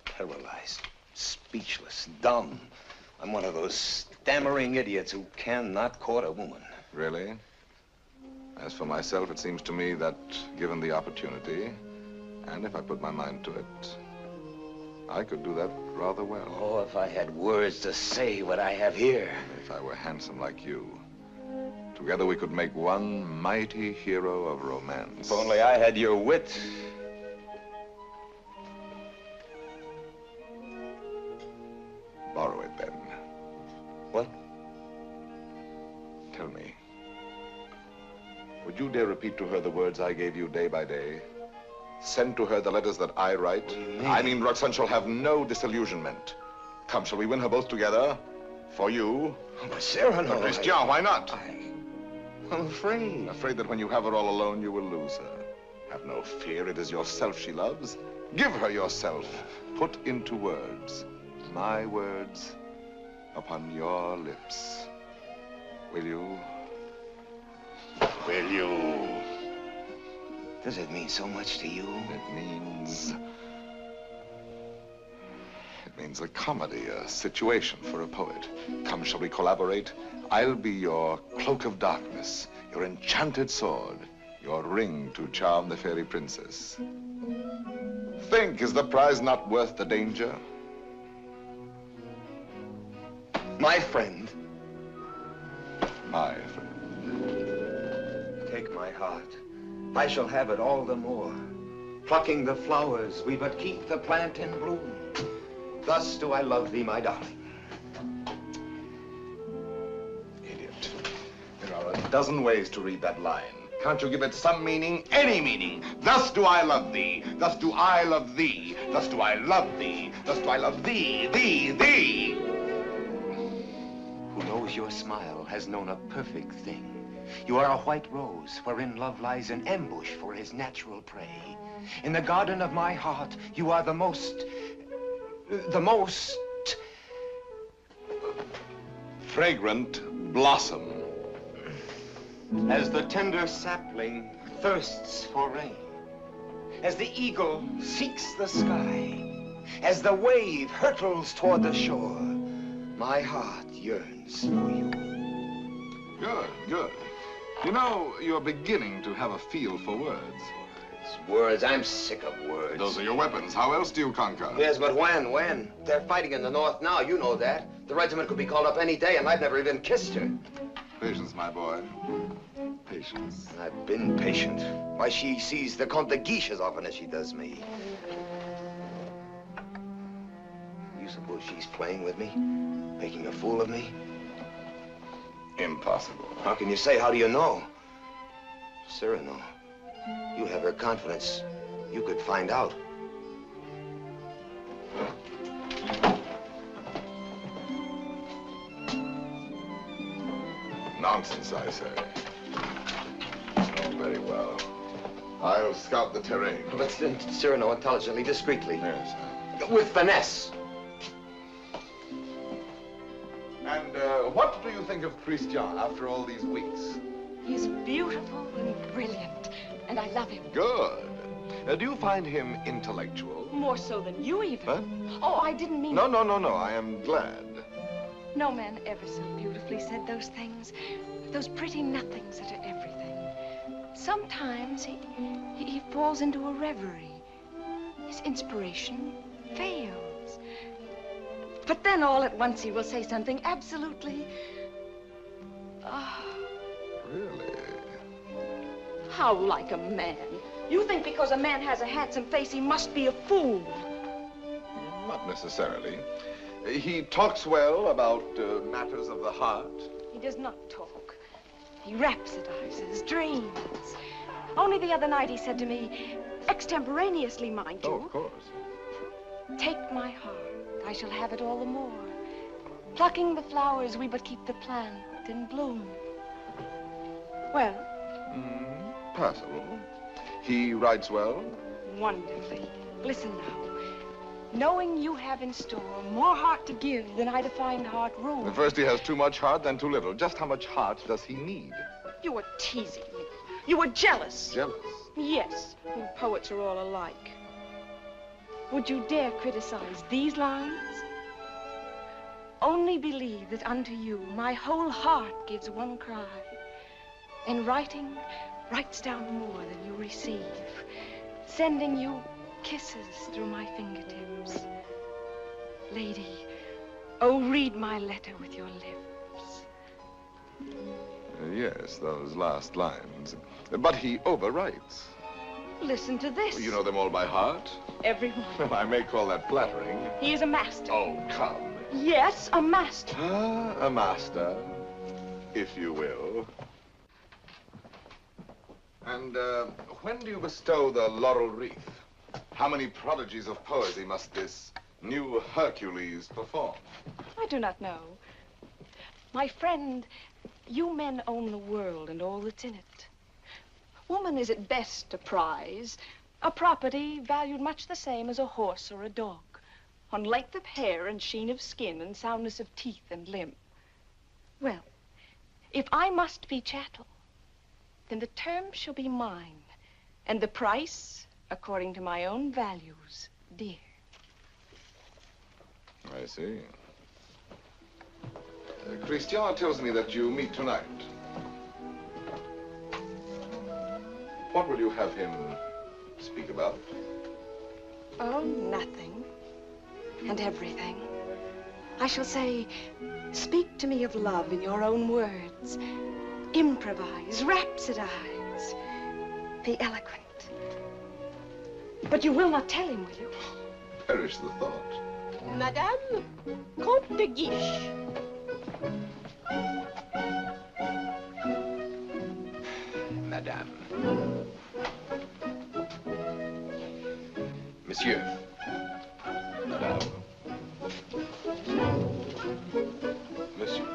S8: paralyzed, speechless, dumb. I'm one of those stammering idiots who cannot court a woman.
S2: Really? As for myself, it seems to me that, given the opportunity, and if I put my mind to it, I could do that rather well.
S8: Oh, if I had words to say what I have here.
S2: If I were handsome like you. Together we could make one mighty hero of romance.
S8: If only I had your wit.
S2: Borrow it, then.
S8: What?
S2: Tell me. Would you dare repeat to her the words I gave you day by day? Send to her the letters that I write?
S8: What do you mean?
S2: I mean, Roxanne shall have no disillusionment. Come, shall we win her both together? For you?
S8: Oh, but Cyrano,
S2: Christian, why not?
S8: I'm afraid.
S2: Afraid that when you have her all alone, you will lose her. Have no fear, it is yourself she loves. Give her yourself. Put into words, my words, upon your lips. Will you? Will you?
S8: Does it mean so much to you?
S2: It means a comedy, a situation for a poet. Come, shall we collaborate? I'll be your cloak of darkness, your enchanted sword, your ring to charm the fairy princess. Think, is the prize not worth the danger?
S8: My friend.
S2: My friend.
S8: Take my heart. I shall have it all the more. Plucking the flowers, we but keep the plant in bloom. Thus do I love thee, my darling.
S2: Idiot. There are a dozen ways to read that line. Can't you give it some meaning? Any meaning. Thus do I love thee. Thus do I love thee. Thus do I love thee. Thus do I love thee, thee.
S8: Who knows your smile has known a perfect thing. You are a white rose wherein love lies in ambush for his natural prey. In the garden of my heart, you are the most
S2: fragrant blossom.
S8: As the tender sapling thirsts for rain, as the eagle seeks the sky, as the wave hurtles toward the shore, my heart yearns for you.
S2: Good, good. You know, you're beginning to have a feel for words.
S8: Words, I'm sick of words.
S2: Those are your weapons. How else do you conquer?
S8: Yes, but when? They're fighting in the north now, you know that. The regiment could be called up any day, and I've never even kissed her.
S2: Patience, my boy. Patience.
S8: I've been patient. Why, she sees the Comte de Guiche as often as she does me. You suppose she's playing with me? Making a fool of me?
S2: Impossible.
S8: How can you say? How do you know? Cyrano, you have her confidence. You could find out.
S2: Nonsense, I say. Oh, very well. I'll scout the terrain.
S8: Let's then, Cyrano, intelligently, discreetly.
S2: Yes.
S8: With finesse.
S2: And what do you think of Christian after all these weeks?
S5: He's beautiful and brilliant, and I love him.
S2: Good. Do you find him intellectual?
S5: More so than you even.
S2: Huh?
S5: Oh, I didn't mean...
S2: No. I am glad.
S5: No man ever so beautifully said those things. Those pretty nothings that are everything. Sometimes he falls into a reverie. His inspiration fails. But then all at once he will say something absolutely...
S2: Really?
S5: How like a man. You think because a man has a handsome face, he must be a fool.
S2: Not necessarily. He talks well about matters of the heart.
S5: He does not talk. He rhapsodizes, dreams. Only the other night he said to me, extemporaneously, mind you.
S2: Oh, of course.
S5: Take my heart, I shall have it all the more. Plucking the flowers, we but keep the plant in bloom. Well?
S2: Passable. He writes well?
S5: Wonderfully. Listen now. Knowing you have in store more heart to give than I to find heart room.
S2: First he has too much heart, then too little. Just how much heart does he need?
S5: You were teasing me. You were jealous.
S2: Jealous?
S5: Yes. You poets are all alike. Would you dare criticize these lines? Only believe that unto you my whole heart gives one cry. And writing writes down more than you receive, sending you kisses through my fingertips. Lady, oh, read my letter with your lips.
S2: Yes, those last lines. But he overwrites.
S5: Listen to this.
S2: You know them all by heart?
S5: Everyone.
S2: Well, I may call that flattering.
S5: He is a master.
S2: Oh, come.
S5: Yes, a master.
S2: Ah, a master, if you will. And when do you bestow the laurel wreath? How many prodigies of poesy must this new Hercules perform?
S5: I do not know. My friend, you men own the world and all that's in it. Woman is at best a prize, a property valued much the same as a horse or a dog, on length of hair and sheen of skin and soundness of teeth and limb. Well, if I must be chattel, then the term shall be mine, and the price according to my own values, dear.
S2: I see. Christian tells me that you meet tonight. What will you have him speak about?
S5: Oh, nothing and everything. I shall say, speak to me of love in your own words. Improvise, rhapsodize, be eloquent. But you will not tell him, will you?
S2: Perish the thought.
S11: Madame, Comte de Guiche.
S4: Madame. Monsieur.
S2: Madame. Monsieur.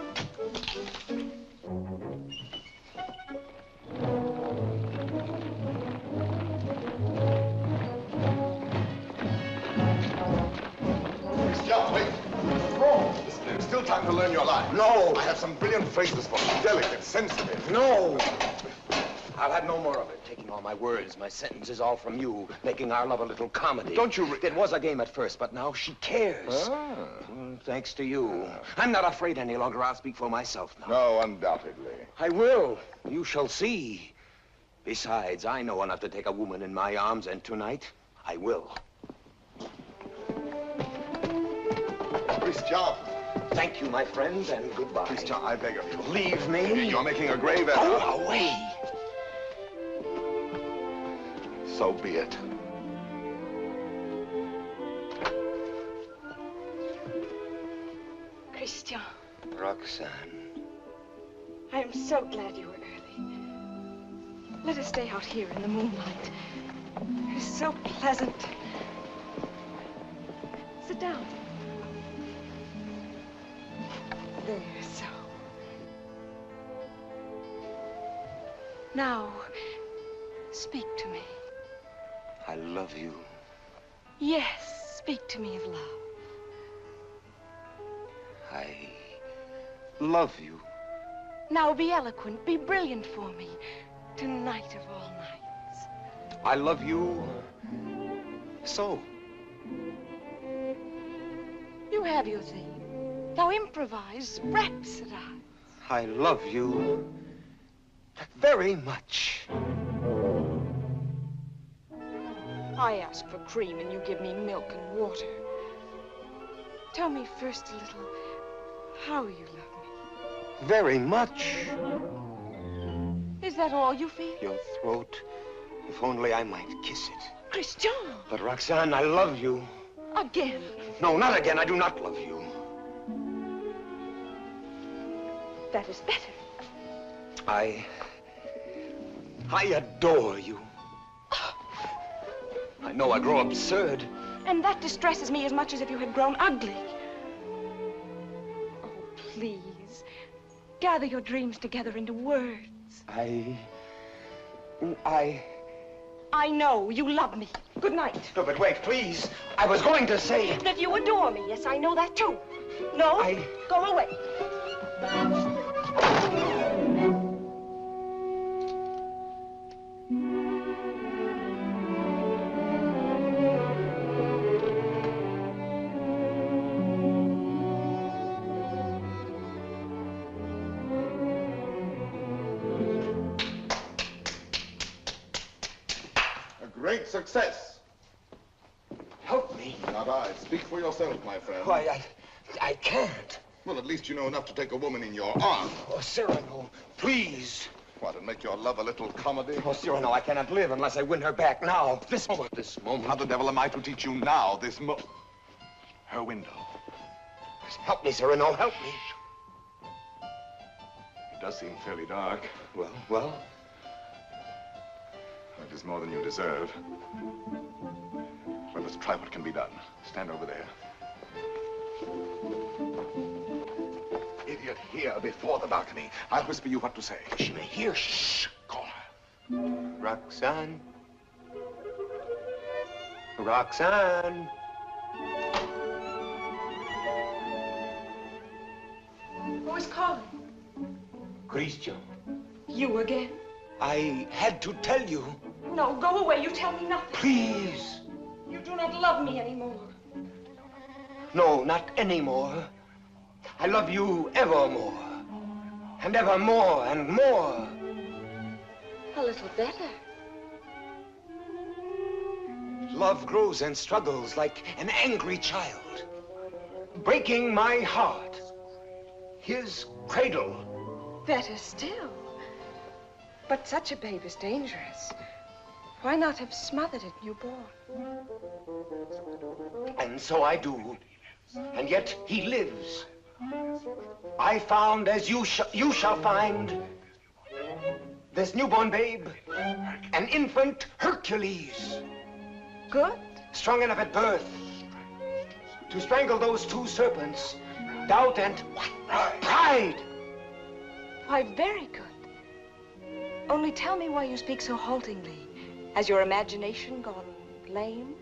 S2: There's still time to learn your line.
S14: No.
S2: I have some brilliant phrases for you. Delicate, sensitive.
S14: No.
S4: I'll have no more of it. Taking all my words, my sentences, all from you, making our love a little comedy.
S2: Don't you...
S4: It was a game at first, but now she cares. Thanks to you. I'm not afraid any longer. I'll speak for myself now.
S2: No, undoubtedly.
S4: I will. You shall see. Besides, I know enough to take a woman in my arms, and tonight, I will.
S2: Christian.
S4: Thank you, my friend, and goodbye.
S2: Christian, I beg of you.
S4: Leave me.
S2: You're making a grave error.
S4: Go away.
S2: So be it.
S5: Christian.
S4: Roxanne.
S5: I am so glad you were early. Let us stay out here in the moonlight. It is so pleasant. Sit down. There, so. Now, speak to me.
S4: I love you.
S5: Yes, speak to me of love.
S4: I love you.
S5: Now be eloquent, be brilliant for me. Tonight of all nights.
S4: I love you so.
S5: You have your theme. Now improvise, rhapsodize.
S4: I love you very much.
S5: I ask for cream and you give me milk and water. Tell me first a little how you love me.
S4: Very much.
S5: Is that all you feel?
S4: Your throat, if only I might kiss it.
S5: Christian!
S4: But Roxanne, I love you.
S5: Again.
S4: No, not again. I do not love you.
S5: That is better.
S4: I
S17: I adore you. I know I grow absurd.
S5: And that distresses me as much as if you had grown ugly. Oh, please. Gather your dreams together into words.
S17: I
S5: know. You love me. Good night.
S17: No, but wait, please. I was going to say...
S5: That you adore me. Yes, I know that too. No? Go away.
S2: Great success.
S17: Help me.
S2: Not I. Speak for yourself, my friend.
S17: Why, I can't.
S2: Well, at least you know enough to take a woman in your arms.
S17: Oh, Cyrano, please.
S2: What, and make your love a little comedy?
S17: Oh, Cyrano, I cannot live unless I win her back now. This moment.
S2: How the devil am I to teach you now, her window?
S17: Help me, Cyrano, help me.
S2: It does seem fairly dark.
S17: Well?
S2: It is more than you deserve. Well, let's try what can be done. Stand over there. Idiot, here before the balcony. I'll whisper you what to say.
S17: She may hear.
S2: Shh. Call her.
S17: Roxanne. Roxanne.
S5: Who is calling?
S17: Christian.
S5: You again?
S17: I had to tell you.
S5: No, go away. You tell me nothing.
S17: Please.
S5: You do not love me anymore.
S17: No, not anymore. I love you evermore. And evermore and more.
S5: A little better.
S17: Love grows and struggles like an angry child, breaking my heart. His cradle.
S5: Better still. But such a babe is dangerous. Why not have smothered it newborn?
S17: And so I do. And yet he lives. I found, as you shall find, this newborn babe, an infant Hercules.
S5: Good.
S17: Strong enough at birth to strangle those two serpents, doubt and pride.
S5: Why, very good. Only tell me why you speak so haltingly. Has your imagination gone lame?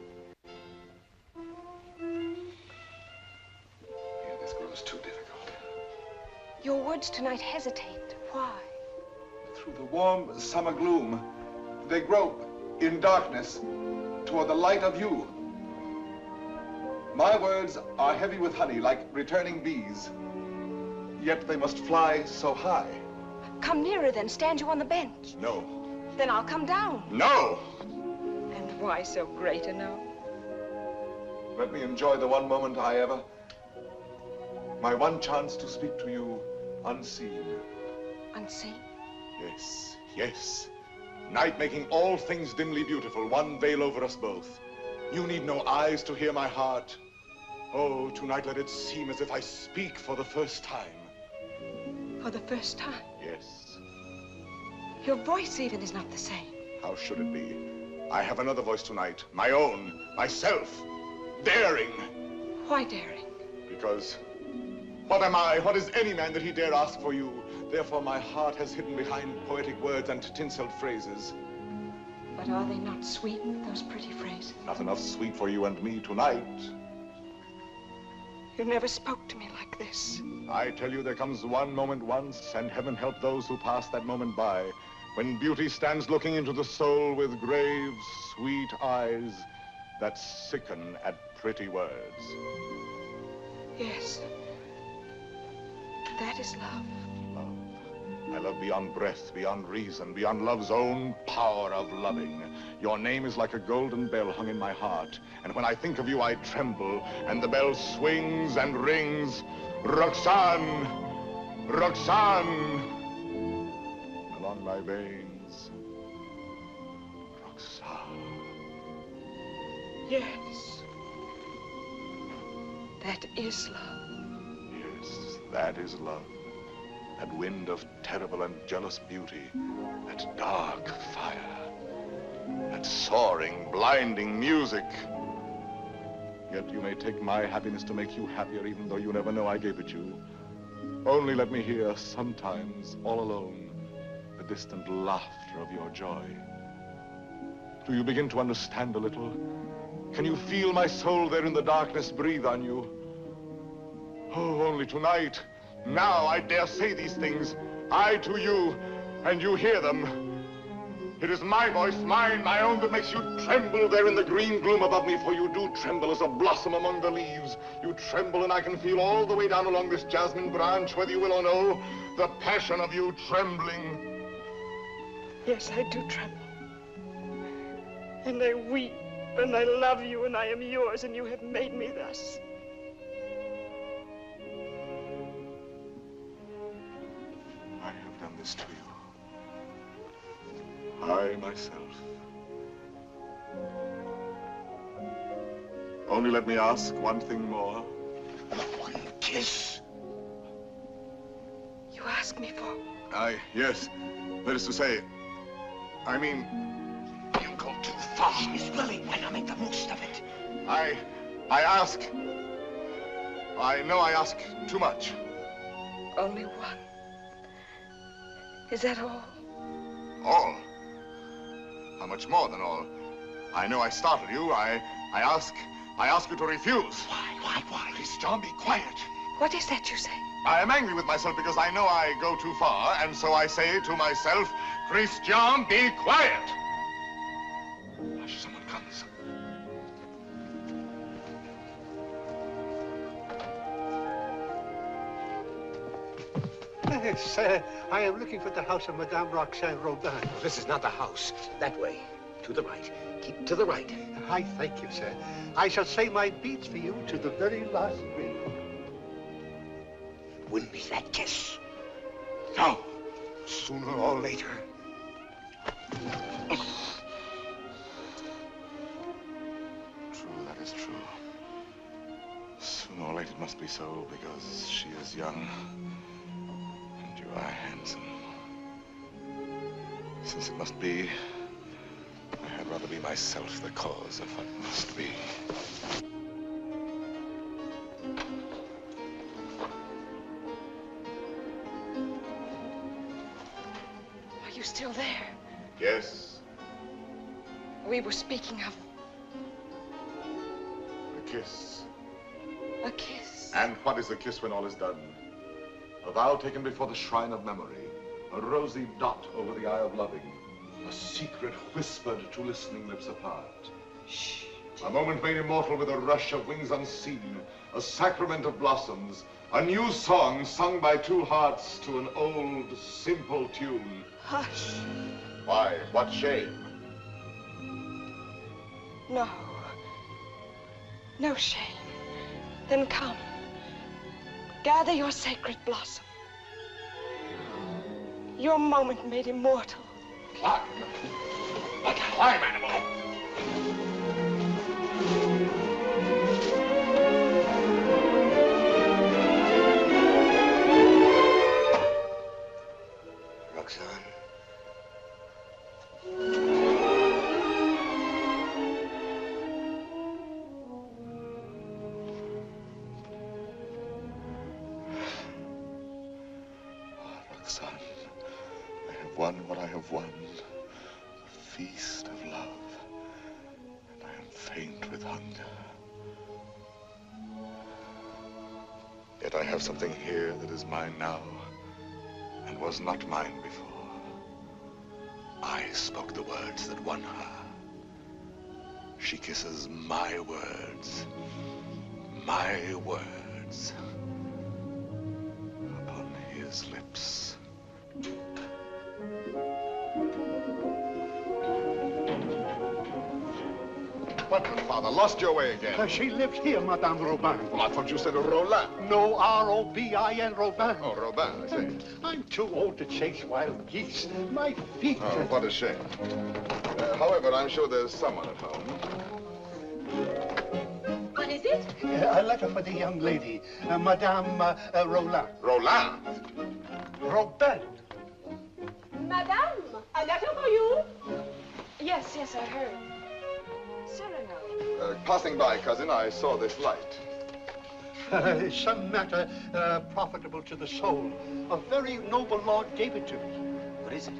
S2: This grows too difficult.
S5: Your words tonight hesitate. Why?
S2: Through the warm summer gloom, they grope in darkness toward the light of you. My words are heavy with honey, like returning bees. Yet they must fly so high.
S5: Come nearer then. Stand you on the bench.
S2: No.
S5: Then I'll come down.
S2: No!
S5: And why so great a no?
S2: Let me enjoy the one moment I ever... My one chance to speak to you unseen.
S5: Unseen?
S2: Yes, yes. Night making all things dimly beautiful, one veil over us both. You need no eyes to hear my heart. Oh, tonight let it seem as if I speak for the first time.
S5: For the first time?
S2: Yes.
S5: Your voice even is not the same.
S2: How should it be? I have another voice tonight, my own, myself, daring.
S5: Why daring?
S2: Because what am I, what is any man that he dare ask for you? Therefore my heart has hidden behind poetic words and tinseled phrases.
S5: But are they not sweetened, those pretty phrases?
S2: Not enough sweet for you and me tonight.
S5: You never spoke to me like this.
S2: I tell you, there comes one moment once, and heaven help those who pass that moment by, when beauty stands looking into the soul with grave, sweet eyes that sicken at pretty words.
S5: Yes. That is love.
S2: Love. I love beyond breath, beyond reason, beyond love's own power of loving. Your name is like a golden bell hung in my heart, and when I think of you, I tremble, and the bell swings and rings. Roxanne! Roxanne! Along my veins. Roxanne.
S5: Yes. That is love.
S2: Yes, that is love. that wind of terrible and jealous beauty, that dark fire, that soaring, blinding music. Yet you may take my happiness to make you happier, even though you never know I gave it you. Only let me hear sometimes, all alone, the distant laughter of your joy. Do you begin to understand a little? Can you feel my soul there in the darkness breathe on you? Oh, only tonight, now I dare say these things, I to you, and you hear them. It is my voice, mine, my own, that makes you tremble there in the green gloom above me, for you do tremble as a blossom among the leaves. You tremble, and I can feel all the way down along this jasmine branch, whether you will or no, the passion of you trembling.
S5: Yes, I do tremble. And I weep, and I love you, and I am yours, and you have made me thus.
S2: I have done this to you. I myself. Only let me ask one thing more.
S14: One kiss.
S5: You ask me for?
S2: Yes. That is to say, I mean,
S14: You go too far. She's willing. Why not make the most of it?
S2: I ask. I know I ask too much.
S5: Only one. Is that all?
S2: All? How much more than all? I know I startled you. I ask you to refuse.
S14: Why?
S2: Please, John, be quiet.
S5: What is that you say?
S2: I am angry with myself because I know I go too far, and so I say to myself, Christian, be quiet. Hush, someone comes.
S10: Yes, I am looking for the house of Madame Roxane Robin.
S17: This is not the house. That way. To the right. Keep to the right.
S10: I thank you, sir. I shall say my beads for you to the very last ring.
S14: Win me that kiss.
S2: No.
S14: Sooner or later.
S2: True, that is true. Sooner or later it must be so, because she is young, and you are handsome. Since it must be, I had rather be myself the cause of what must be.
S5: Are you still there?
S2: Yes,
S5: We were speaking of
S2: a kiss.
S5: a kiss.
S2: And what is a kiss when all is done? A vow taken before the shrine of memory, a rosy dot over the eye of loving, a secret whispered to listening lips apart.
S5: Shh.
S2: A moment made immortal with a rush of wings unseen, a sacrament of blossoms, a new song sung by two hearts to an old, simple tune.
S5: Hush.
S2: Why, what shame?
S5: No. No shame. Then come. Gather your sacred blossom. Your moment made immortal.
S2: Climb. Like a climb animal.
S14: Roxanne.
S2: Roxanne, I have won what I have won. The feast of love. And I am faint with hunger. Yet I have something here that is mine now and was not mine before. I spoke the words that won her. She kisses my words. My words. Upon his lips. What, Father? Lost your way again?
S10: She lives here, Madame Robin.
S2: Well, I thought you said Roland.
S10: No, R-O-B-I-N, Robin.
S2: Oh, Robin, I see.
S10: I'm too old to chase wild geese. My feet.
S2: Oh, what a shame. However, I'm sure there's someone at home.
S11: What is it?
S10: A letter for the young lady, Madame Roland.
S2: Roland?
S10: Rostand.
S11: Madame, a letter for you?
S5: Yes, I heard. Cyrano.
S2: Passing by, cousin, I saw this light.
S10: Some matter profitable to the soul. A very noble lord gave it to me.
S17: What is it?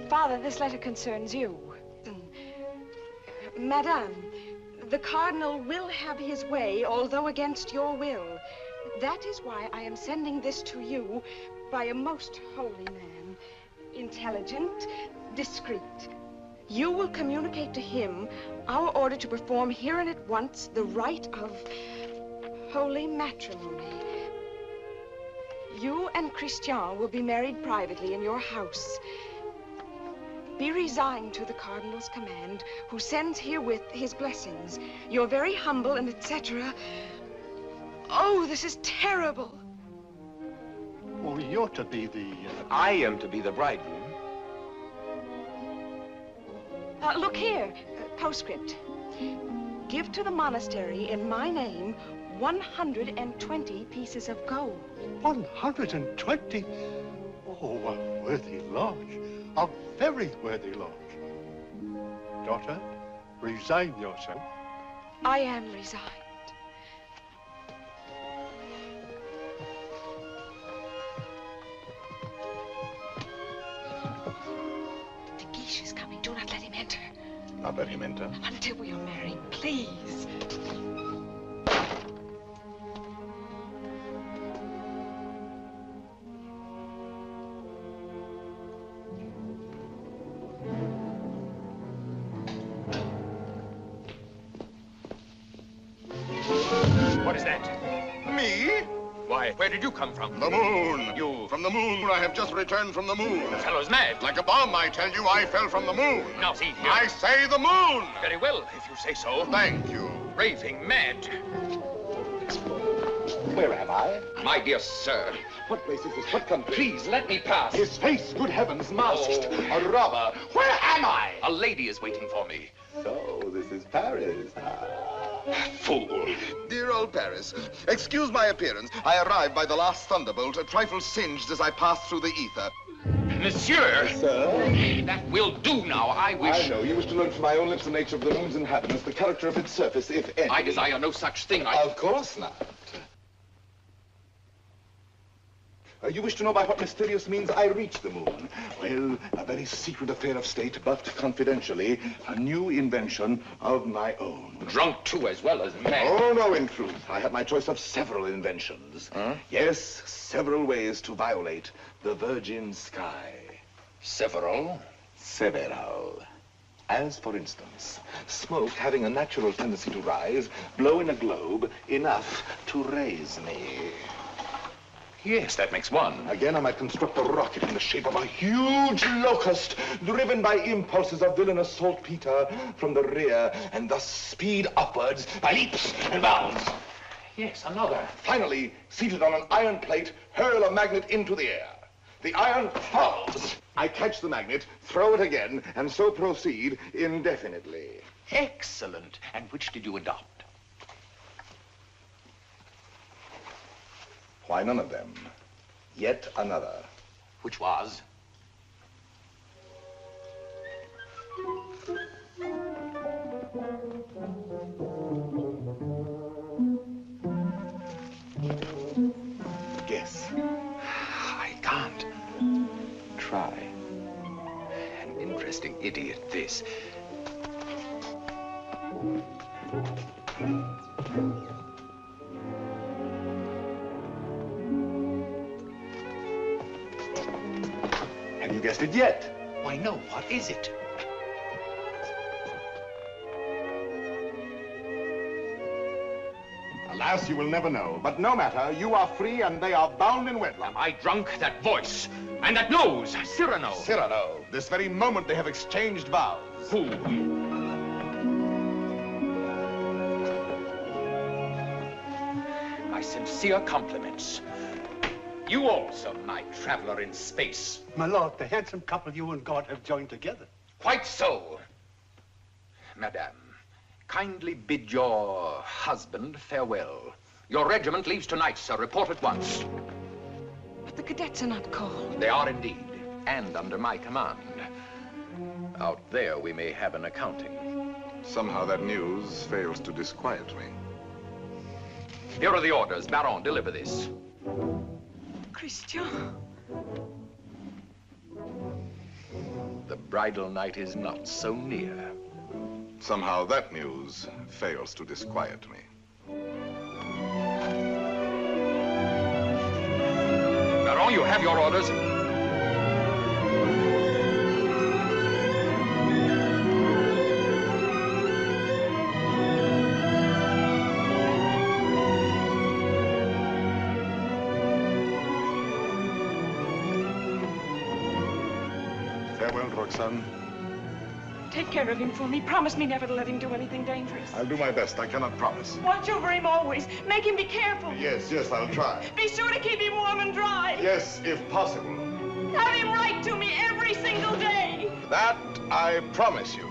S5: Father, this letter concerns you. Madame, the cardinal will have his way, although against your will. That is why I am sending this to you by a most holy man. Intelligent, discreet. You will communicate to him our order to perform here and at once the rite of holy matrimony. You and Christian will be married privately in your house. Be resigned to the cardinal's command, who sends herewith his blessings. You're very humble and etc. Oh, this is terrible.
S10: Oh, you're to be the...
S17: I am to be the bridegroom.
S5: Look here, postscript. Give to the monastery in my name 120 pieces of gold.
S10: 120? Oh, a worthy lodge. A very worthy lodge. Daughter, resign yourself.
S5: I am resigned. The Guiche is coming. Do not let him enter.
S2: Not let him enter.
S5: Until we are married, please.
S3: What is that?
S2: Me?
S3: Why, where did you come from?
S2: The moon.
S3: You...
S2: From the moon. I have just returned from the moon.
S3: The fellow's mad.
S2: Like a bomb, I tell you, I fell from the moon.
S3: Now, see here.
S2: I say the moon.
S3: Very well, if you say so.
S2: Thank you.
S3: Raving mad.
S18: Where am I?
S4: My dear sir.
S18: What place is this? What country?
S4: Please, let me pass.
S18: His face, good heavens, masked. A robber. Where am I?
S4: A lady is waiting for me.
S18: So, this is Paris.
S2: Fool. Dear old Paris, excuse my appearance. I arrived by the last thunderbolt, a trifle singed as I passed through the ether.
S4: Monsieur!
S18: Sir?
S4: That will do now. I wish...
S18: I know. You wish to learn from my own lips the nature of the moon's inhabitants, the character of its surface, if any.
S4: I desire no such thing.
S18: Of course not. You wish to know by what mysterious means I reached the moon? Well, a very secret affair of state, but confidentially, a new invention of my own.
S4: Drunk, too, as well as mad.
S18: Oh, no, in truth. I had my choice of several inventions.
S4: Huh?
S18: Yes, several ways to violate the virgin sky.
S4: Several?
S18: Several. As, for instance, smoke having a natural tendency to rise, blow in a globe enough to raise me.
S4: Yes, that makes one.
S18: Again, I might construct a rocket in the shape of a huge locust, driven by impulses of villainous saltpeter from the rear, and thus speed upwards by leaps and bounds.
S4: Yes, another.
S18: Finally, seated on an iron plate, hurl a magnet into the air. The iron falls. I catch the magnet, throw it again, and so proceed indefinitely.
S4: Excellent. And which did you adopt?
S18: Why, none of them. Yet another.
S4: Which was?
S18: Guess.
S4: I can't.
S18: Try.
S4: An interesting idiot, this.
S18: Have you guessed it yet?
S4: Why, no. What is it?
S2: Alas, you will never know. But no matter, you are free and they are bound in wedlock.
S3: Am I drunk? That voice. And that nose. Cyrano.
S2: Cyrano. This very moment they have exchanged vows.
S3: Who?
S4: My sincere compliments. You also, my traveler in space.
S10: My lord, the handsome couple you and God have joined together.
S4: Quite so. Madame, kindly bid your husband farewell. Your regiment leaves tonight, sir. Report at once.
S5: But the cadets are not called.
S4: They are indeed, and under my command. Out there, we may have an accounting.
S2: Somehow that news fails to disquiet me.
S4: Here are the orders. Baron, deliver this.
S5: Christian.
S4: The bridal night is not so near.
S2: Somehow that news fails to disquiet me.
S4: Baron, you have your orders.
S2: Farewell, Roxanne.
S5: Take care of him for me. Promise me never to let him do anything dangerous.
S2: I'll do my best. I cannot promise.
S5: Watch over him always. Make him be careful.
S2: Yes, I'll try.
S5: Be sure to keep him warm and dry.
S2: Yes, if possible.
S5: Have him write to me every single day.
S2: That I promise you.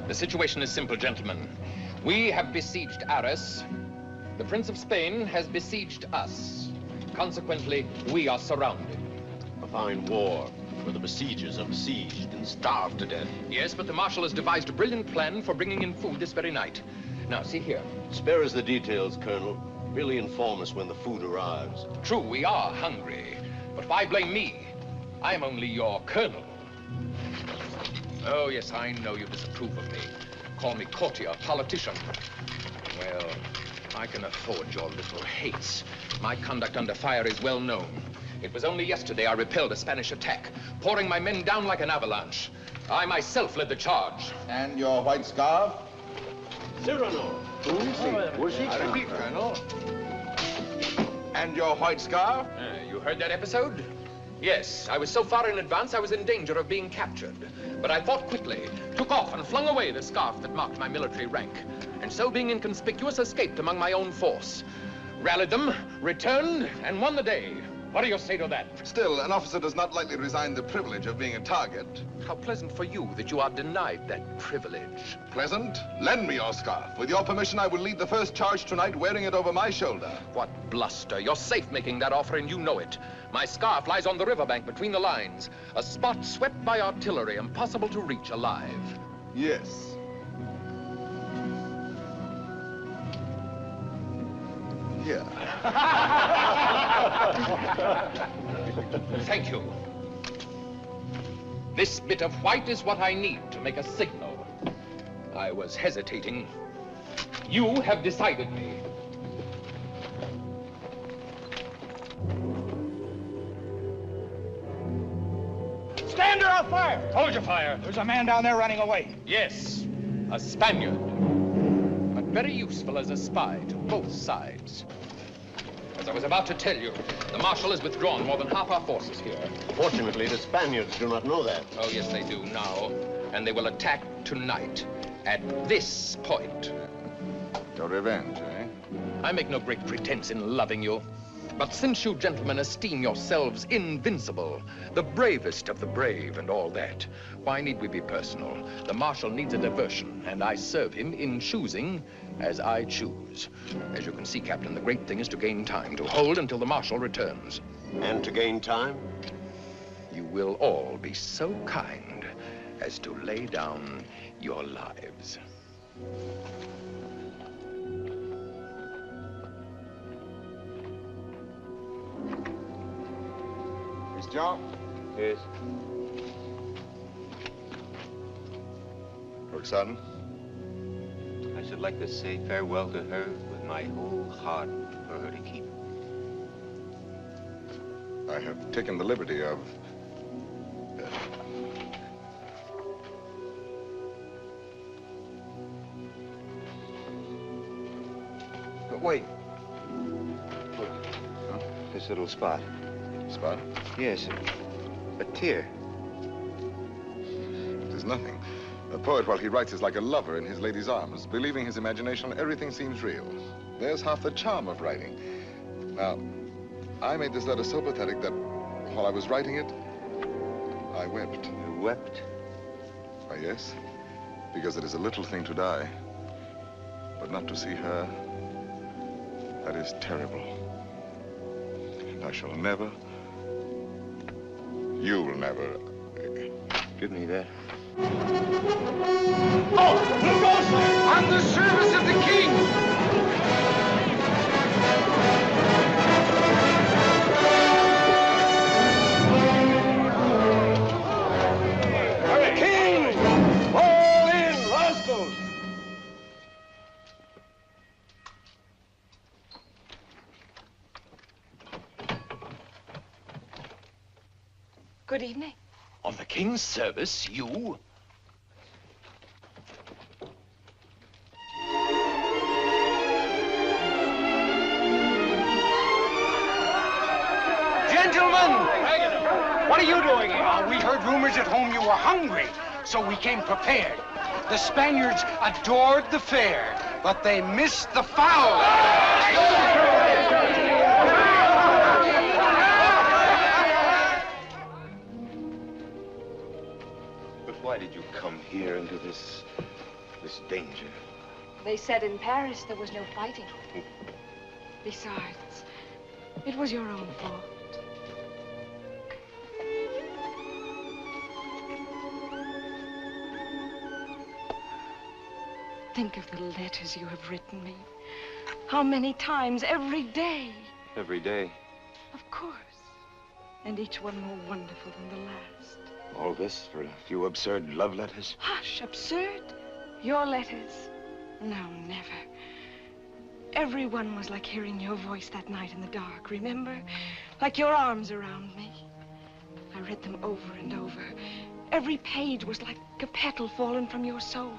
S4: The situation is simple, gentlemen. We have besieged Arras. The Prince of Spain has besieged us. Consequently, we are surrounded.
S8: A fine war, where the besiegers are besieged and starved to death.
S4: Yes, but the Marshal has devised a brilliant plan for bringing in food this very night. Now, see here.
S8: Spare us the details, Colonel. Merely inform us when the food arrives.
S4: True, we are hungry. But why blame me? I am only your colonel. Oh, yes, I know you disapprove of me. Call me courtier, politician. Well, I can afford your little hates. My conduct under fire is well known. It was only yesterday I repelled a Spanish attack, pouring my men down like an avalanche. I myself led the charge.
S2: And your white scarf?
S8: Cyrano.
S2: I repeat, Colonel. And your white scarf?
S4: You heard that episode? Yes, I was so far in advance I was in danger of being captured. But I thought quickly, took off and flung away the scarf that marked my military rank, and so being inconspicuous, escaped among my own force. Rallied them, returned, and won the day. What do you say to that?
S2: Still, an officer does not lightly resign the privilege of being a target.
S4: How pleasant for you that you are denied that privilege.
S2: Pleasant? Lend me your scarf. With your permission, I will lead the first charge tonight wearing it over my shoulder.
S4: What bluster. You're safe making that offer, and you know it. My scarf lies on the riverbank between the lines, a spot swept by artillery, impossible to reach alive.
S2: Yes. Here.
S4: Thank you. This bit of white is what I need to make a signal. I was hesitating. You have decided me.
S6: Stand or I'll fire!
S13: Hold your fire.
S6: There's a man down there running away.
S4: Yes, a Spaniard. But very useful as a spy to both sides. As I was about to tell you, the Marshal has withdrawn more than half our forces here.
S12: Fortunately, the Spaniards do not know that.
S4: Oh, yes, they do now. And they will attack tonight at this point.
S2: Your revenge, eh?
S4: I make no great pretense in loving you. But since you gentlemen esteem yourselves invincible, the bravest of the brave and all that, why need we be personal? The Marshal needs a diversion, and I serve him in choosing as I choose. As you can see, Captain, the great thing is to gain time, to hold until the Marshal returns.
S12: And to gain time?
S4: You will all be so kind as to lay down your lives.
S2: John?
S12: Yes.
S2: Rostand?
S12: I should like to say farewell to her with my whole heart for her to keep.
S2: I have taken the liberty of...
S12: But wait. Look. Huh? This little spot.
S2: Spot?
S12: Yes, a tear.
S2: It is nothing. A poet, while he writes, is like a lover in his lady's arms. Believing his imagination, everything seems real. There's half the charm of writing. Now, I made this letter so pathetic that while I was writing it, I wept.
S12: You wept?
S2: Why, yes, because it is a little thing to die. But not to see her, that is terrible. And I shall never... You will never...
S12: Give me that.
S6: Oh, who goes there?
S4: On the service of the king!
S6: The king! Fall in, rascals!
S5: Good evening.
S4: On the king's service, you?
S6: Gentlemen! What are you doing here? We heard rumors at home you were hungry, so we came prepared. The Spaniards adored the fare, but they missed the fowl.
S12: Why did you come here into this danger?
S5: They said in Paris there was no fighting. Besides, it was your own fault. Think of the letters you have written me. How many times every day?
S12: Every day.
S5: Of course. And each one more wonderful than the last.
S12: All this for a few absurd love letters?
S5: Hush, absurd? Your letters? No, never. Every one was like hearing your voice that night in the dark, remember? Like your arms around me. I read them over and over. Every page was like a petal fallen from your soul.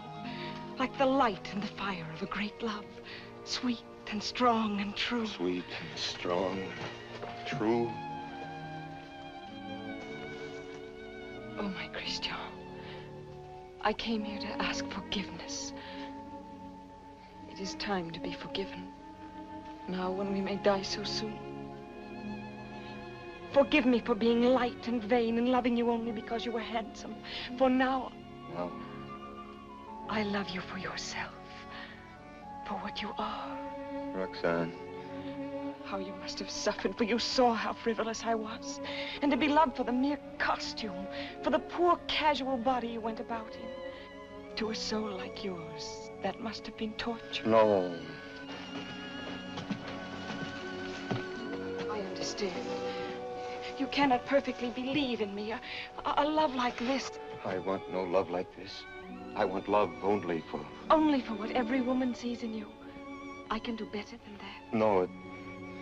S5: Like the light and the fire of a great love. Sweet and strong and true.
S12: Sweet and strong, true.
S5: Oh, my Christian, I came here to ask forgiveness. It is time to be forgiven. Now, when we may die so soon. Forgive me for being light and vain and loving you only because you were handsome. For now, I love you for yourself, for what you are.
S12: Roxanne.
S5: How you must have suffered, for you saw how frivolous I was. And to be loved for the mere costume, for the poor casual body you went about in. To a soul like yours, that must have been torture.
S12: No.
S5: I understand. You cannot perfectly believe in me. A love like this.
S12: I want no love like this. I want love only for...
S5: Only for what every woman sees in you. I can do better than that.
S12: No,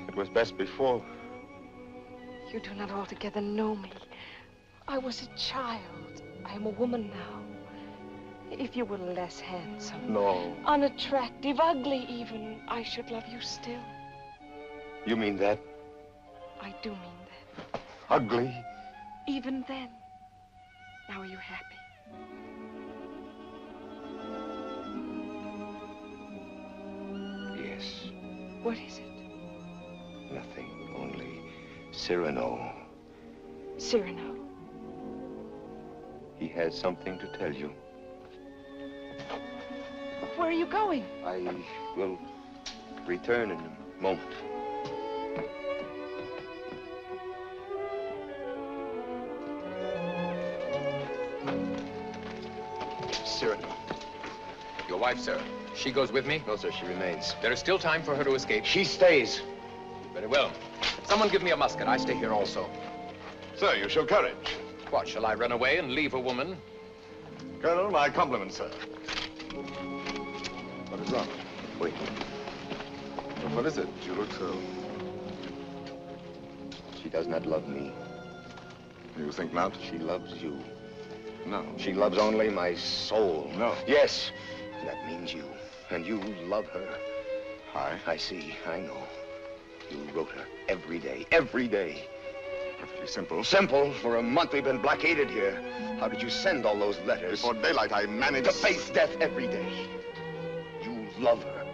S12: it was best before.
S5: You do not altogether know me. I was a child. I am a woman now. If you were less handsome...
S12: No.
S5: Unattractive, ugly even, I should love you still.
S12: You mean that?
S5: I do mean that.
S12: Ugly?
S5: Even then. Now are you happy?
S12: Yes.
S5: What is it?
S12: Nothing, only Cyrano.
S5: Cyrano.
S12: He has something to tell you.
S5: Where are you going?
S12: I will return in a moment.
S4: Cyrano. Your wife, sir. She goes with me?
S12: No, sir, she remains.
S4: There is still time for her to escape.
S12: She stays.
S4: Very well. Someone give me a musket. I stay here also.
S2: Sir, you show courage.
S4: What, shall I run away and leave a woman?
S2: Colonel, my compliments, sir. What is wrong?
S12: Wait.
S2: What is it? You look so...
S12: She does not love me.
S2: You think not?
S12: She loves you.
S2: No.
S12: She loves only my soul.
S2: No.
S12: Yes. That means you. And you love her.
S2: I
S12: I see. I know. You wrote her every day. Every day.
S2: Perfectly simple.
S12: Simple. For a month we've been blockaded here. How did you send all those letters?
S2: Before daylight, I managed...
S12: To face death every day. You love her.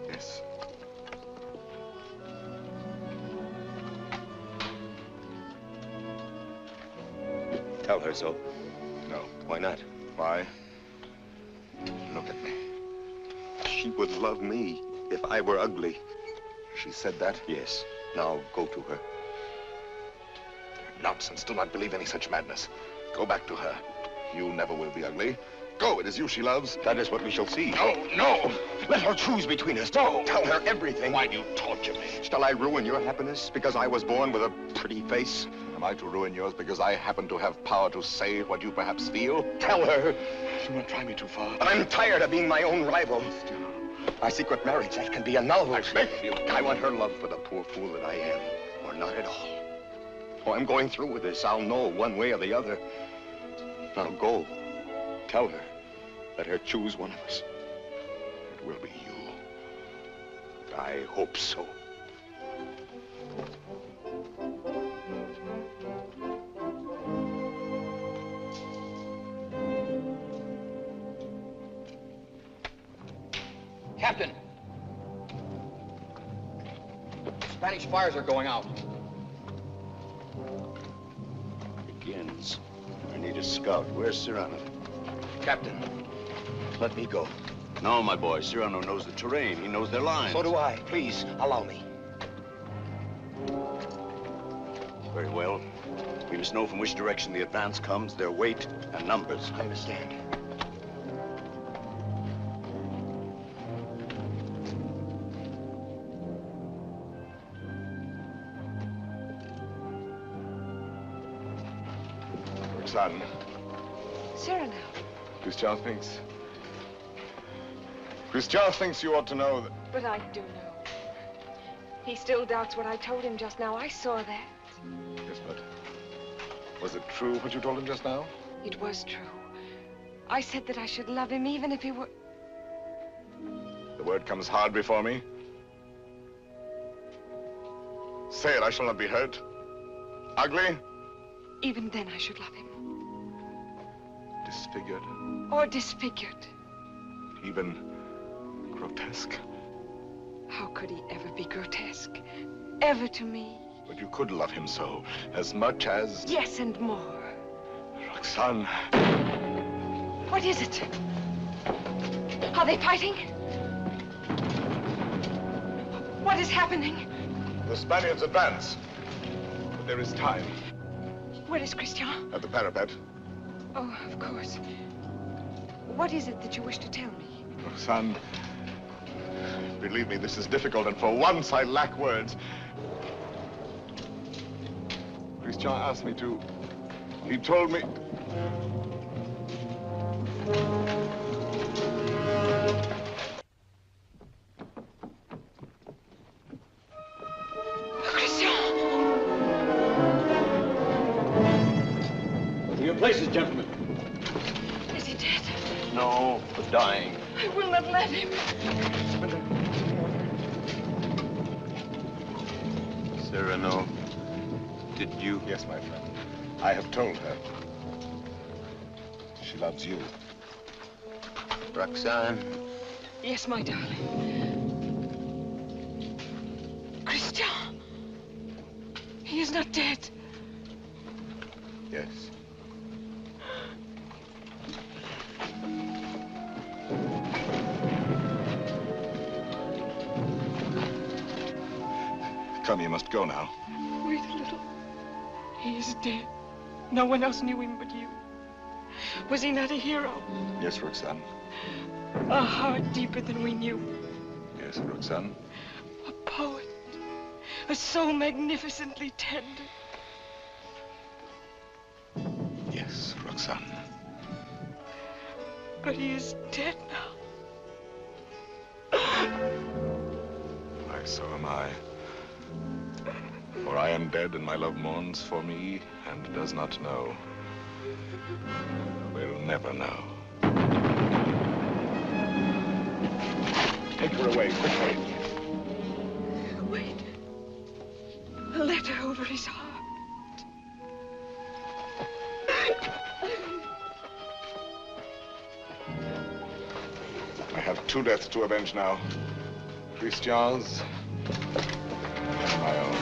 S2: Yes.
S12: Tell her so.
S2: No.
S12: Why not?
S2: Why? Look at me.
S12: She would love me if I were ugly.
S2: She said that?
S12: Yes. Now go to her.
S2: Nonsense. Do not believe any such madness. Go back to her. You never will be ugly. Go. It is you she loves.
S12: That is what we shall see.
S2: No, no.
S12: Let her choose between us. No. Tell her everything.
S2: Why do you torture me?
S12: Shall I ruin your happiness because I was born with a pretty face?
S2: Am I to ruin yours because I happen to have power to say what you perhaps feel?
S12: Tell her.
S2: Do not try me too far.
S12: I'm tired of being my own rival. My secret marriage, that can be annulled.
S2: I beg of you.
S12: I want her love for the poor fool that I am, or not at all. Oh, I'm going through with this. I'll know one way or the other. Now go. Tell her. Let her choose one of us.
S2: It will be you.
S12: I hope so.
S4: Captain! Spanish fires are going out.
S12: Begins. I need a scout. Where's Cyrano?
S4: Captain.
S12: Let me go.
S8: No, my boy. Cyrano knows the terrain. He knows their lines.
S12: So do I. Please, allow me.
S8: Very well. We must know from which direction the advance comes, their weight and numbers.
S12: I understand.
S2: Son.
S5: Cyrano.
S2: Christian thinks you ought to know that...
S5: But I do know. He still doubts what I told him just now. I saw that.
S2: Yes, but was it true what you told him just now?
S5: It was true. I said that I should love him even if he were...
S2: The word comes hard before me. Say it, I shall not be hurt. Ugly?
S5: Even then I should love him.
S2: Disfigured?
S5: Or disfigured.
S2: Even grotesque?
S5: How could he ever be grotesque? Ever to me?
S2: But you could love him so, as much as...
S5: Yes, and more.
S2: Roxane.
S5: What is it? Are they fighting? What is happening?
S2: The Spaniards advance. But there is time.
S5: Where is Christian?
S2: At the parapet.
S5: Oh, of course. What is it that you wish to tell me?
S2: Roxane, believe me, this is difficult, and for once I lack words. Christian asked me to. He told me...
S7: To your places, gentlemen.
S5: Is he dead?
S8: No, but dying.
S5: I will not let him.
S8: Cyrano, did you?
S2: Yes, my friend. I have told her. She loves you.
S8: Roxanne?
S5: Yes, my darling. Christian! He is not dead.
S2: Yes. Come, you must go now.
S5: Wait a little. He is dead. No one else knew him but you. Was he not a hero?
S2: Yes, Roxanne.
S5: A heart deeper than we knew.
S2: Yes, Roxanne.
S5: A poet. A soul magnificently tender.
S2: Yes, Roxanne.
S5: But he is dead now.
S2: Why, so am I. For I am dead, and my love mourns for me, and does not know. Will never know. Take her away, quickly.
S5: Wait. A letter over his heart.
S2: I have two deaths to avenge now. Christian's and my own.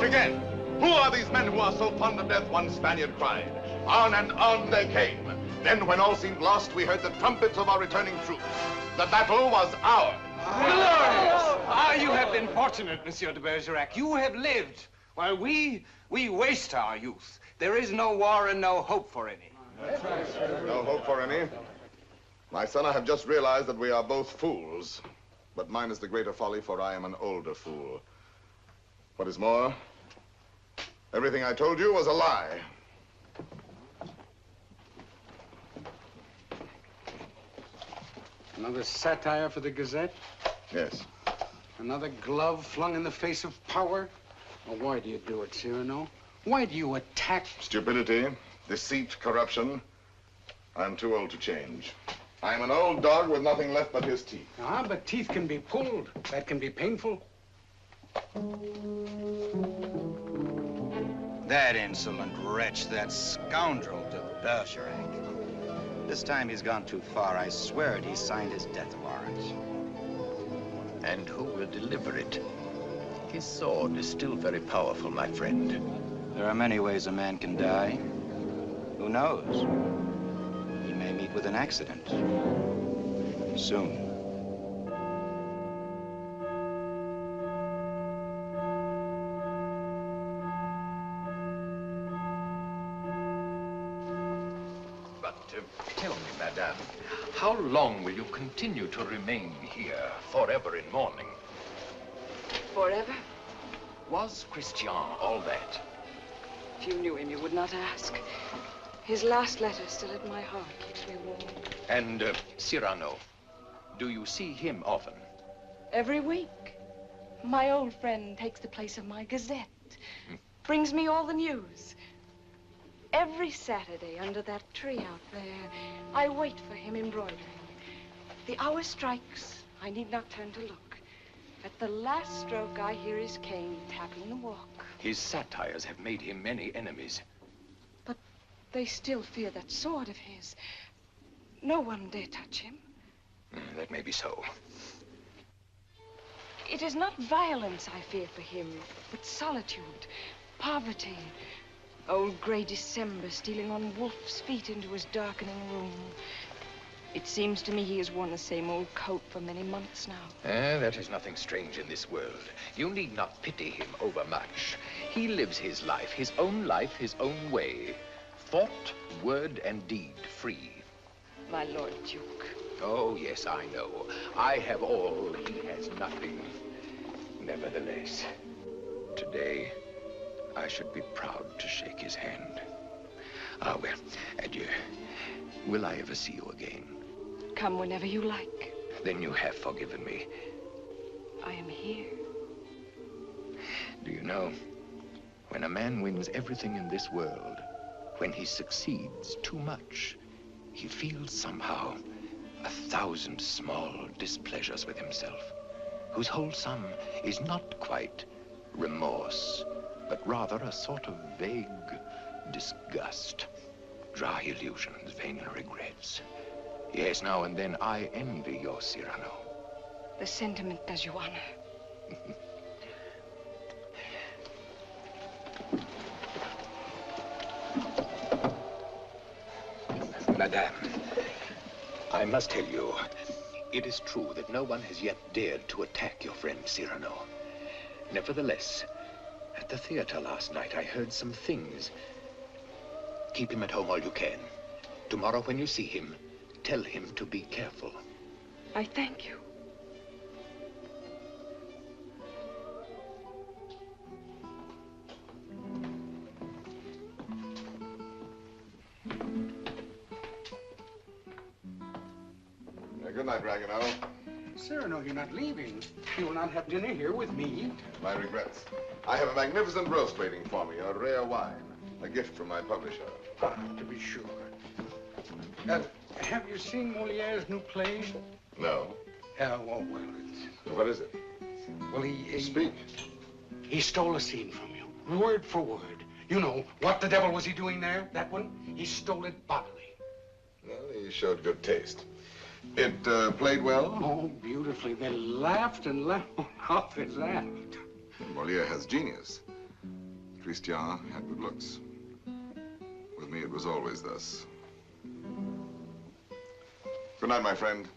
S2: Again. Who are these men who are so fond of death? One Spaniard cried. On and on they came. Then, when all seemed lost, we heard the trumpets of our returning troops. The battle was ours.
S7: Glorious! Ah, you have been fortunate, Monsieur de Bergerac. You have lived. while we waste our youth. There is no war and no hope for any.
S2: No hope for any. My son, I have just realized that we are both fools. But mine is the greater folly, for I am an older fool. What is more, everything I told you was a lie.
S10: Another satire for the Gazette?
S2: Yes.
S10: Another glove flung in the face of power? Well, why do you do it, Cyrano? Why do you attack...
S2: Stupidity, deceit, corruption. I'm too old to change. I'm an old dog with nothing left but his teeth.
S10: Ah, but teeth can be pulled. That can be painful.
S19: That insolent wretch, that scoundrel de Bergerac. This time he's gone too far. I swear it, he signed his death warrant.
S4: And who will deliver it? His sword is still very powerful, my friend.
S19: There are many ways a man can die. Who knows? He may meet with an accident. Soon.
S4: But tell me, madame, how long will you continue to remain here, forever in mourning?
S5: Forever?
S4: Was Christian all that?
S5: If you knew him, you would not ask. His last letter still at my heart keeps me warm.
S4: And Cyrano, do you see him often?
S5: Every week. My old friend takes the place of my Gazette. Brings me all the news. Every Saturday under that tree out there, I wait for him embroidering. The hour strikes. I need not turn to look. At the last stroke, I hear his cane tapping the walk.
S4: His satires have made him many enemies.
S5: But they still fear that sword of his. No one dare touch him.
S4: That may be so.
S5: It is not violence I fear for him, but solitude, poverty. Old gray December stealing on wolf's feet into his darkening room. It seems to me he has worn the same old coat for many months now.
S4: That is nothing strange in this world. You need not pity him overmuch. He lives his life, his own way. Thought, word, and deed free.
S5: My Lord Duke.
S4: Oh, yes, I know. I have all, he has nothing. Nevertheless, today, I should be proud to shake his hand. Ah, well, adieu. Will I ever see you again?
S5: Come whenever you like.
S4: Then you have forgiven me.
S5: I am here.
S4: Do you know, when a man wins everything in this world, when he succeeds too much, he feels somehow 1,000 small displeasures with himself, whose whole sum is not quite remorse, but rather a sort of vague disgust, dry illusions, vain regrets. Yes, now and then I envy your Cyrano.
S5: The sentiment does you honor.
S4: Madame, I must tell you, it is true that no one has yet dared to attack your friend Cyrano. Nevertheless, at the theater last night, I heard some things. Keep him at home all you can. Tomorrow when you see him, tell him to be careful.
S5: I thank you.
S2: Good night, Ragueneau.
S10: Cyrano, you're not leaving. You will not have dinner here with me.
S2: My regrets. I have a magnificent roast waiting for me, a rare wine, a gift from my publisher.
S10: Ah, to be sure. Have you seen Moliere's new play?
S2: No.
S10: Oh, well, it's...
S2: What is it?
S10: Well, he...
S2: Speak.
S10: He stole a scene from you, word for word. You know, what the devil was he doing there? That one? He stole it bodily.
S2: Well, he showed good taste. It played well?
S10: Oh, beautifully. They laughed and laughed. How they laughed.
S2: Moliere has genius. Christian had good looks. With me, it was always thus. Good night, my friend.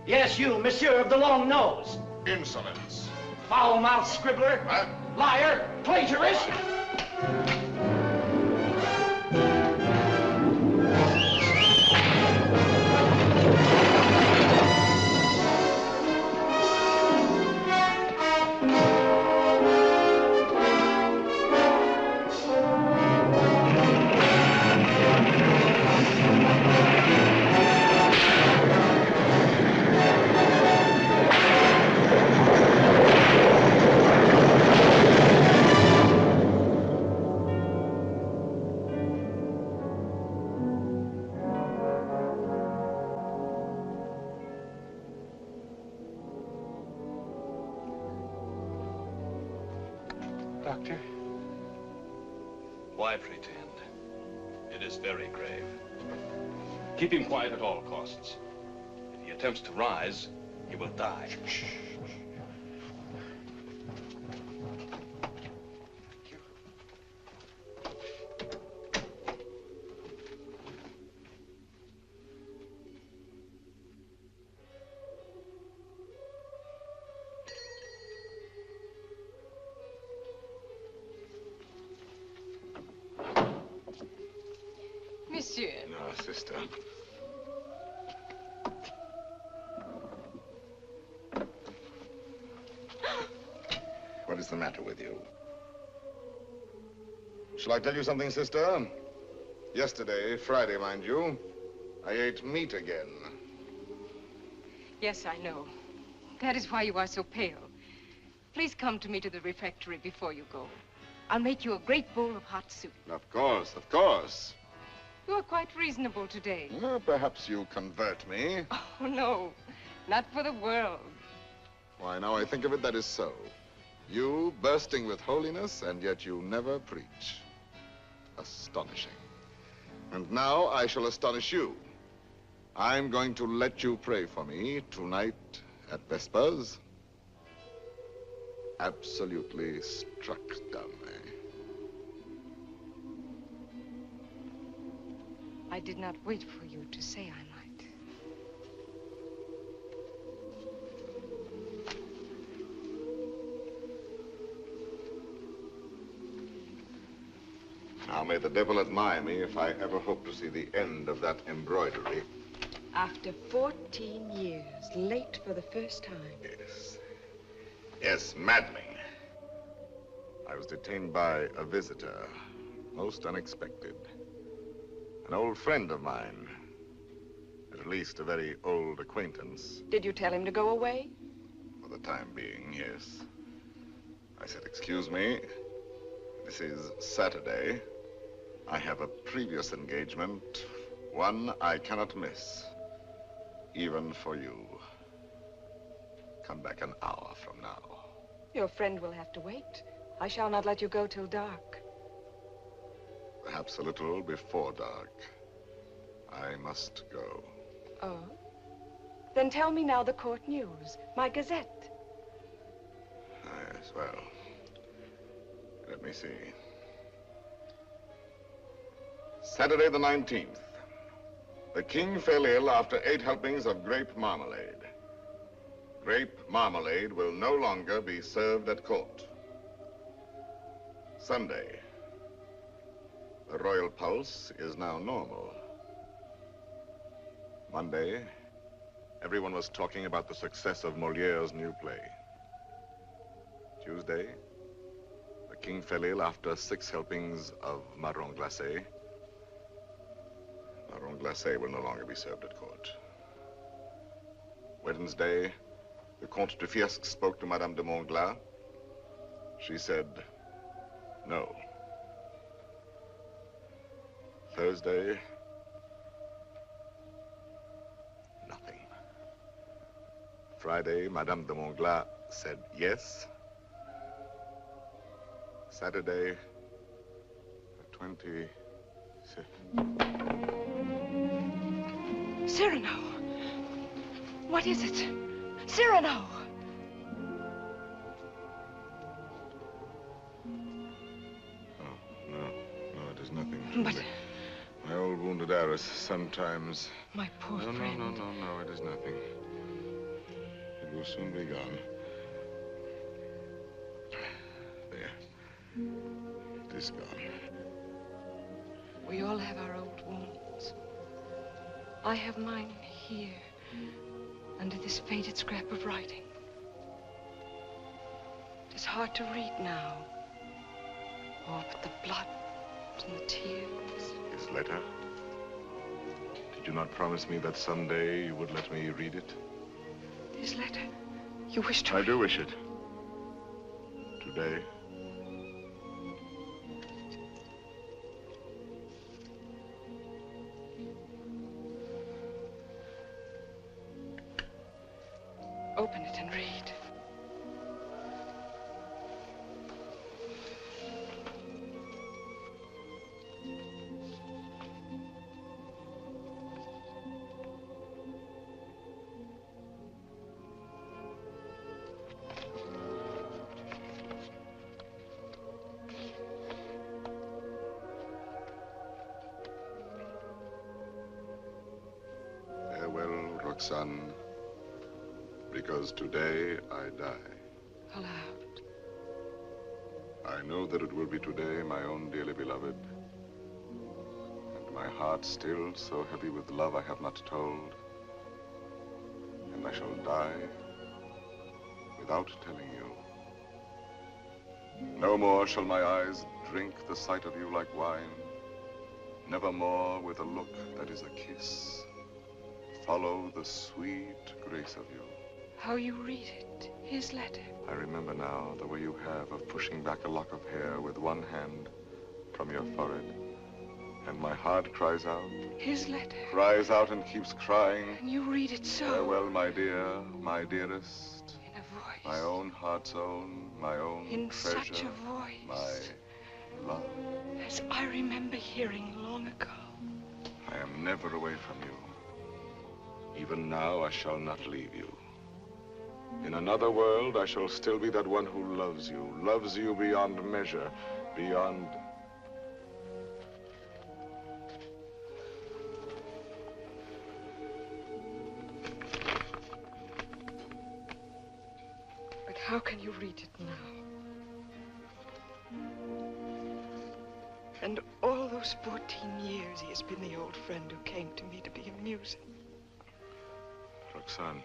S16: Yes, you, monsieur of the long nose.
S2: Insolence.
S16: Foul-mouthed scribbler. Liar. Plagiarist.
S10: Doctor?
S13: Why pretend? It is very grave. Keep him quiet at all costs. If he attempts to rise, he will die.
S5: Monsieur.
S2: No, sister. What is the matter with you? Shall I tell you something, sister? Yesterday, Friday, mind you, I ate meat again.
S5: Yes, I know. That is why you are so pale. Please come to me to the refectory before you go. I'll make you a great bowl of hot soup.
S2: Of course, of course.
S5: You are quite reasonable today.
S2: Well, perhaps you convert me.
S5: Oh, no. Not for the world.
S2: Why, now I think of it, that is so. You bursting with holiness, and yet you never preach. Astonishing. And now I shall astonish you. I'm going to let you pray for me tonight at Vespers. Absolutely struck dumb, eh?
S5: I did not wait for you to say I might.
S2: Now may the devil admire me if I ever hope to see the end of that embroidery.
S5: After 14 years, late for the first time.
S2: Yes. Yes, maddening. I was detained by a visitor, most unexpected. An old friend of mine. At least a very old acquaintance.
S5: Did you tell him to go away?
S2: For the time being, yes. I said, excuse me, this is Saturday. I have a previous engagement, one I cannot miss, even for you. Come back an hour from now.
S5: Your friend will have to wait. I shall not let you go till dark.
S2: Perhaps a little before dark. I must go.
S5: Oh? Then tell me now the court news, my gazette.
S2: Yes, well, let me see. Saturday the 19th. The king fell ill after 8 helpings of grape marmalade. Grape marmalade will no longer be served at court. Sunday. The royal pulse is now normal. Monday, everyone was talking about the success of Moliere's new play. Tuesday, the king fell ill after 6 helpings of marron glacé. Marron glacé will no longer be served at court. Wednesday, the Comte de Fiesque spoke to Madame de Montglat. She said, no. Thursday, nothing. Friday, Madame de Montglat said yes. Saturday, the 25th.
S5: Cyrano! What is it? Cyrano!
S2: No, it is nothing.
S5: But...
S2: my old wounded heiress sometimes...
S5: My poor
S2: friend.
S5: No,
S2: No, it is nothing. soon be gone. There. It is gone.
S5: We all have our old wounds. I have mine here, under this faded scrap of writing. It is hard to read now. Oh, but the blood and the tears.
S2: His letter? Did you not promise me that someday you would let me read it?
S5: His letter? You wish to
S2: I do wish it. Today.
S5: Open it and read.
S2: Farewell, Roxane, because today I die.
S5: Aloud.
S2: I know that it will be today, my own dearly beloved. And my heart still so heavy with love I have not told. And I shall die without telling you. No more shall my eyes drink the sight of you like wine. Never more with a look that is a kiss. Follow the sweet grace of you.
S5: How you read it, his letter.
S2: I remember now the way you have of pushing back a lock of hair with one hand from your forehead. And my heart cries out.
S5: His letter.
S2: Cries out and keeps crying.
S5: And you read it so.
S2: Farewell, my dear, my dearest.
S5: In a voice.
S2: My own heart's own, my own
S5: in
S2: treasure.
S5: Such a voice.
S2: My love.
S5: As I remember hearing long ago.
S2: I am never away from you. Even now, I shall not leave you. In another world, I shall still be that one who loves you beyond measure, beyond...
S5: But how can you read it now? And all those 14 years he has been the old friend who came to me to be amusing.
S2: Roxane.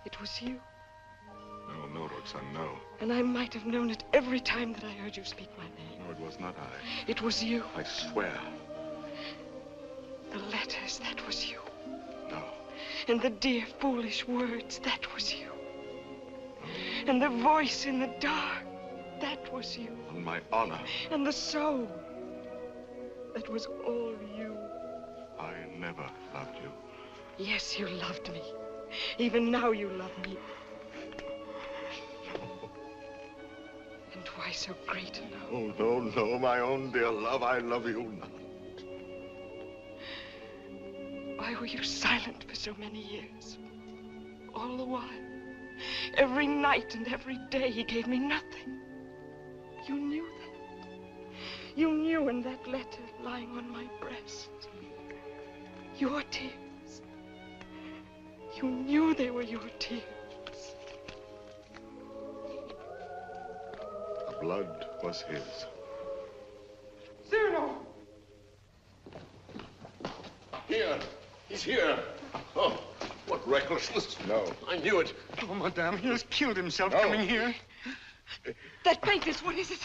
S5: It was you.
S2: No, Roxane, no.
S5: And I might have known it every time that I heard you speak my name.
S2: No, it was not I.
S5: It was you.
S2: I swear.
S5: The letters, that was you.
S2: No.
S5: And the dear, foolish words, that was you. No. And the voice in the dark, that was you.
S2: On my honor.
S5: And the soul, that was all you.
S2: I never loved you.
S5: Yes, you loved me. Even now you love me. And why so great a love?
S2: Oh, no, my own dear love, I love you not.
S5: Why were you silent for so many years? All the while, every night and every day, he gave me nothing. You knew that. You knew in that letter lying on my breast. Your tears. You knew they were your tears.
S2: The blood was his.
S5: Cyrano!
S3: Here. He's here. Oh, what recklessness.
S2: No.
S3: I knew it.
S10: Oh, madame, he has killed himself coming here.
S5: That papers, what is it?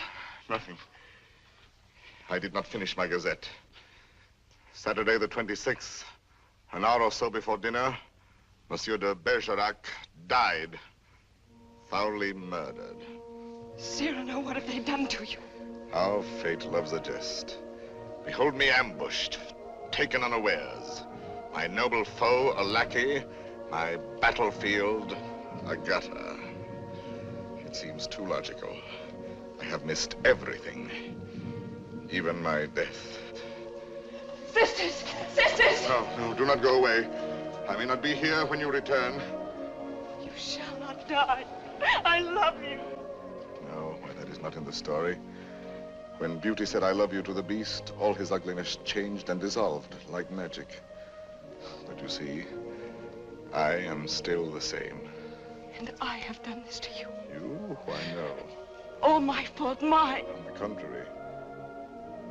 S2: Nothing. I did not finish my gazette. Saturday the 26th, an hour or so before dinner, Monsieur de Bergerac died, foully murdered.
S5: Cyrano, what have they done to you?
S2: How fate loves a jest. Behold me ambushed, taken unawares. My noble foe, a lackey, my battlefield, a gutter. It seems too logical. I have missed everything, even my death.
S5: Sisters! Sisters!
S2: No, do not go away. I may not be here when you return.
S5: You shall not die. I love you.
S2: No, why, that is not in the story. When Beauty said I love you to the beast, all his ugliness changed and dissolved like magic. But you see, I am still the same.
S5: And I have done this to you.
S2: You? Why, no.
S5: All my fault, mine.
S2: On the contrary.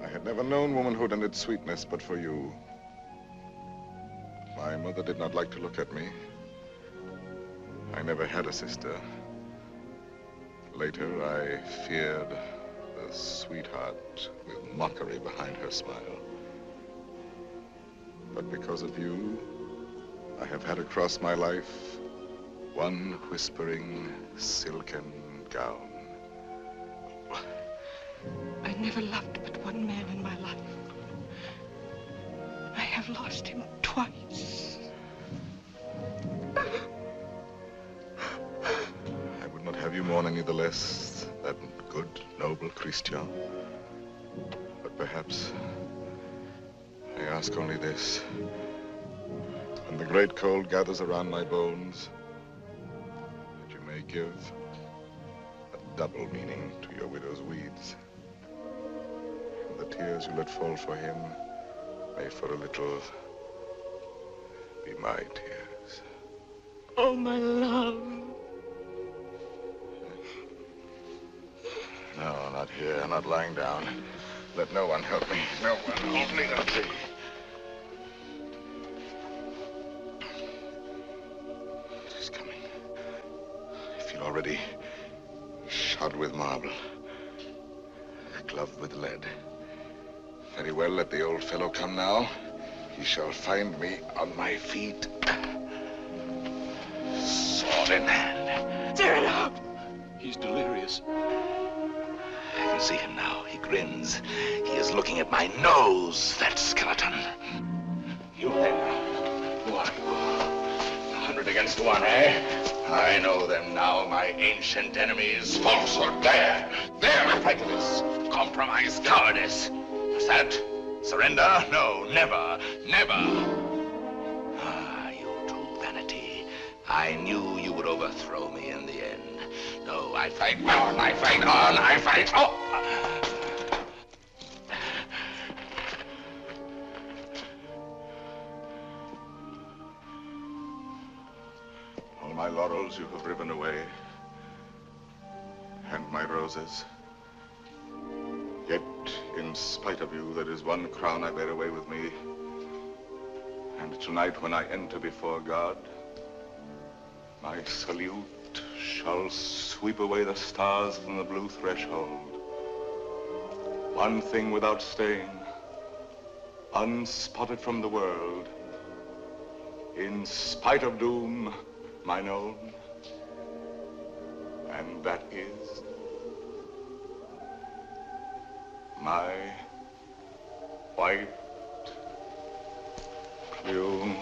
S2: I had never known womanhood and its sweetness but for you. My mother did not like to look at me. I never had a sister. Later, I feared the sweetheart with mockery behind her smile. But because of you, I have had across my life one whispering silken gown.
S5: I never loved but one man in my life. I have lost him twice.
S2: I would not have you mourn any the less, that good, noble Christian. But perhaps I ask only this. When the great cold gathers around my bones, that you may give a double meaning to your widow's weeds. And the tears you let fall for him may for a little be my tears.
S5: Oh, my love.
S2: No, not here, not lying down. Let no one help me. No one, only the tree. It is coming. I feel already shod with marble, gloved with lead. Very well, let the old fellow come now. He shall find me on my feet, sword in hand.
S5: Cyrano!
S13: He's delirious.
S8: I can see him now. He grins. He is looking at my nose, that skeleton. You then, who are you? 100 against 1, eh? I know them now, my ancient enemies. Falsehood, there my prejudice. Compromise, cowardice. What's that? Surrender? No, never, never. Ah, you true vanity. I knew you would overthrow me in the end. No, I fight on, I fight on, I fight on.
S2: All my laurels you have riven away, and my roses. Yet, in spite of you, there is one crown I bear away with me. And tonight, when I enter before God, my salute shall sweep away the stars from the blue threshold. One thing without stain, unspotted from the world, in spite of doom, mine own, and that is my white plume.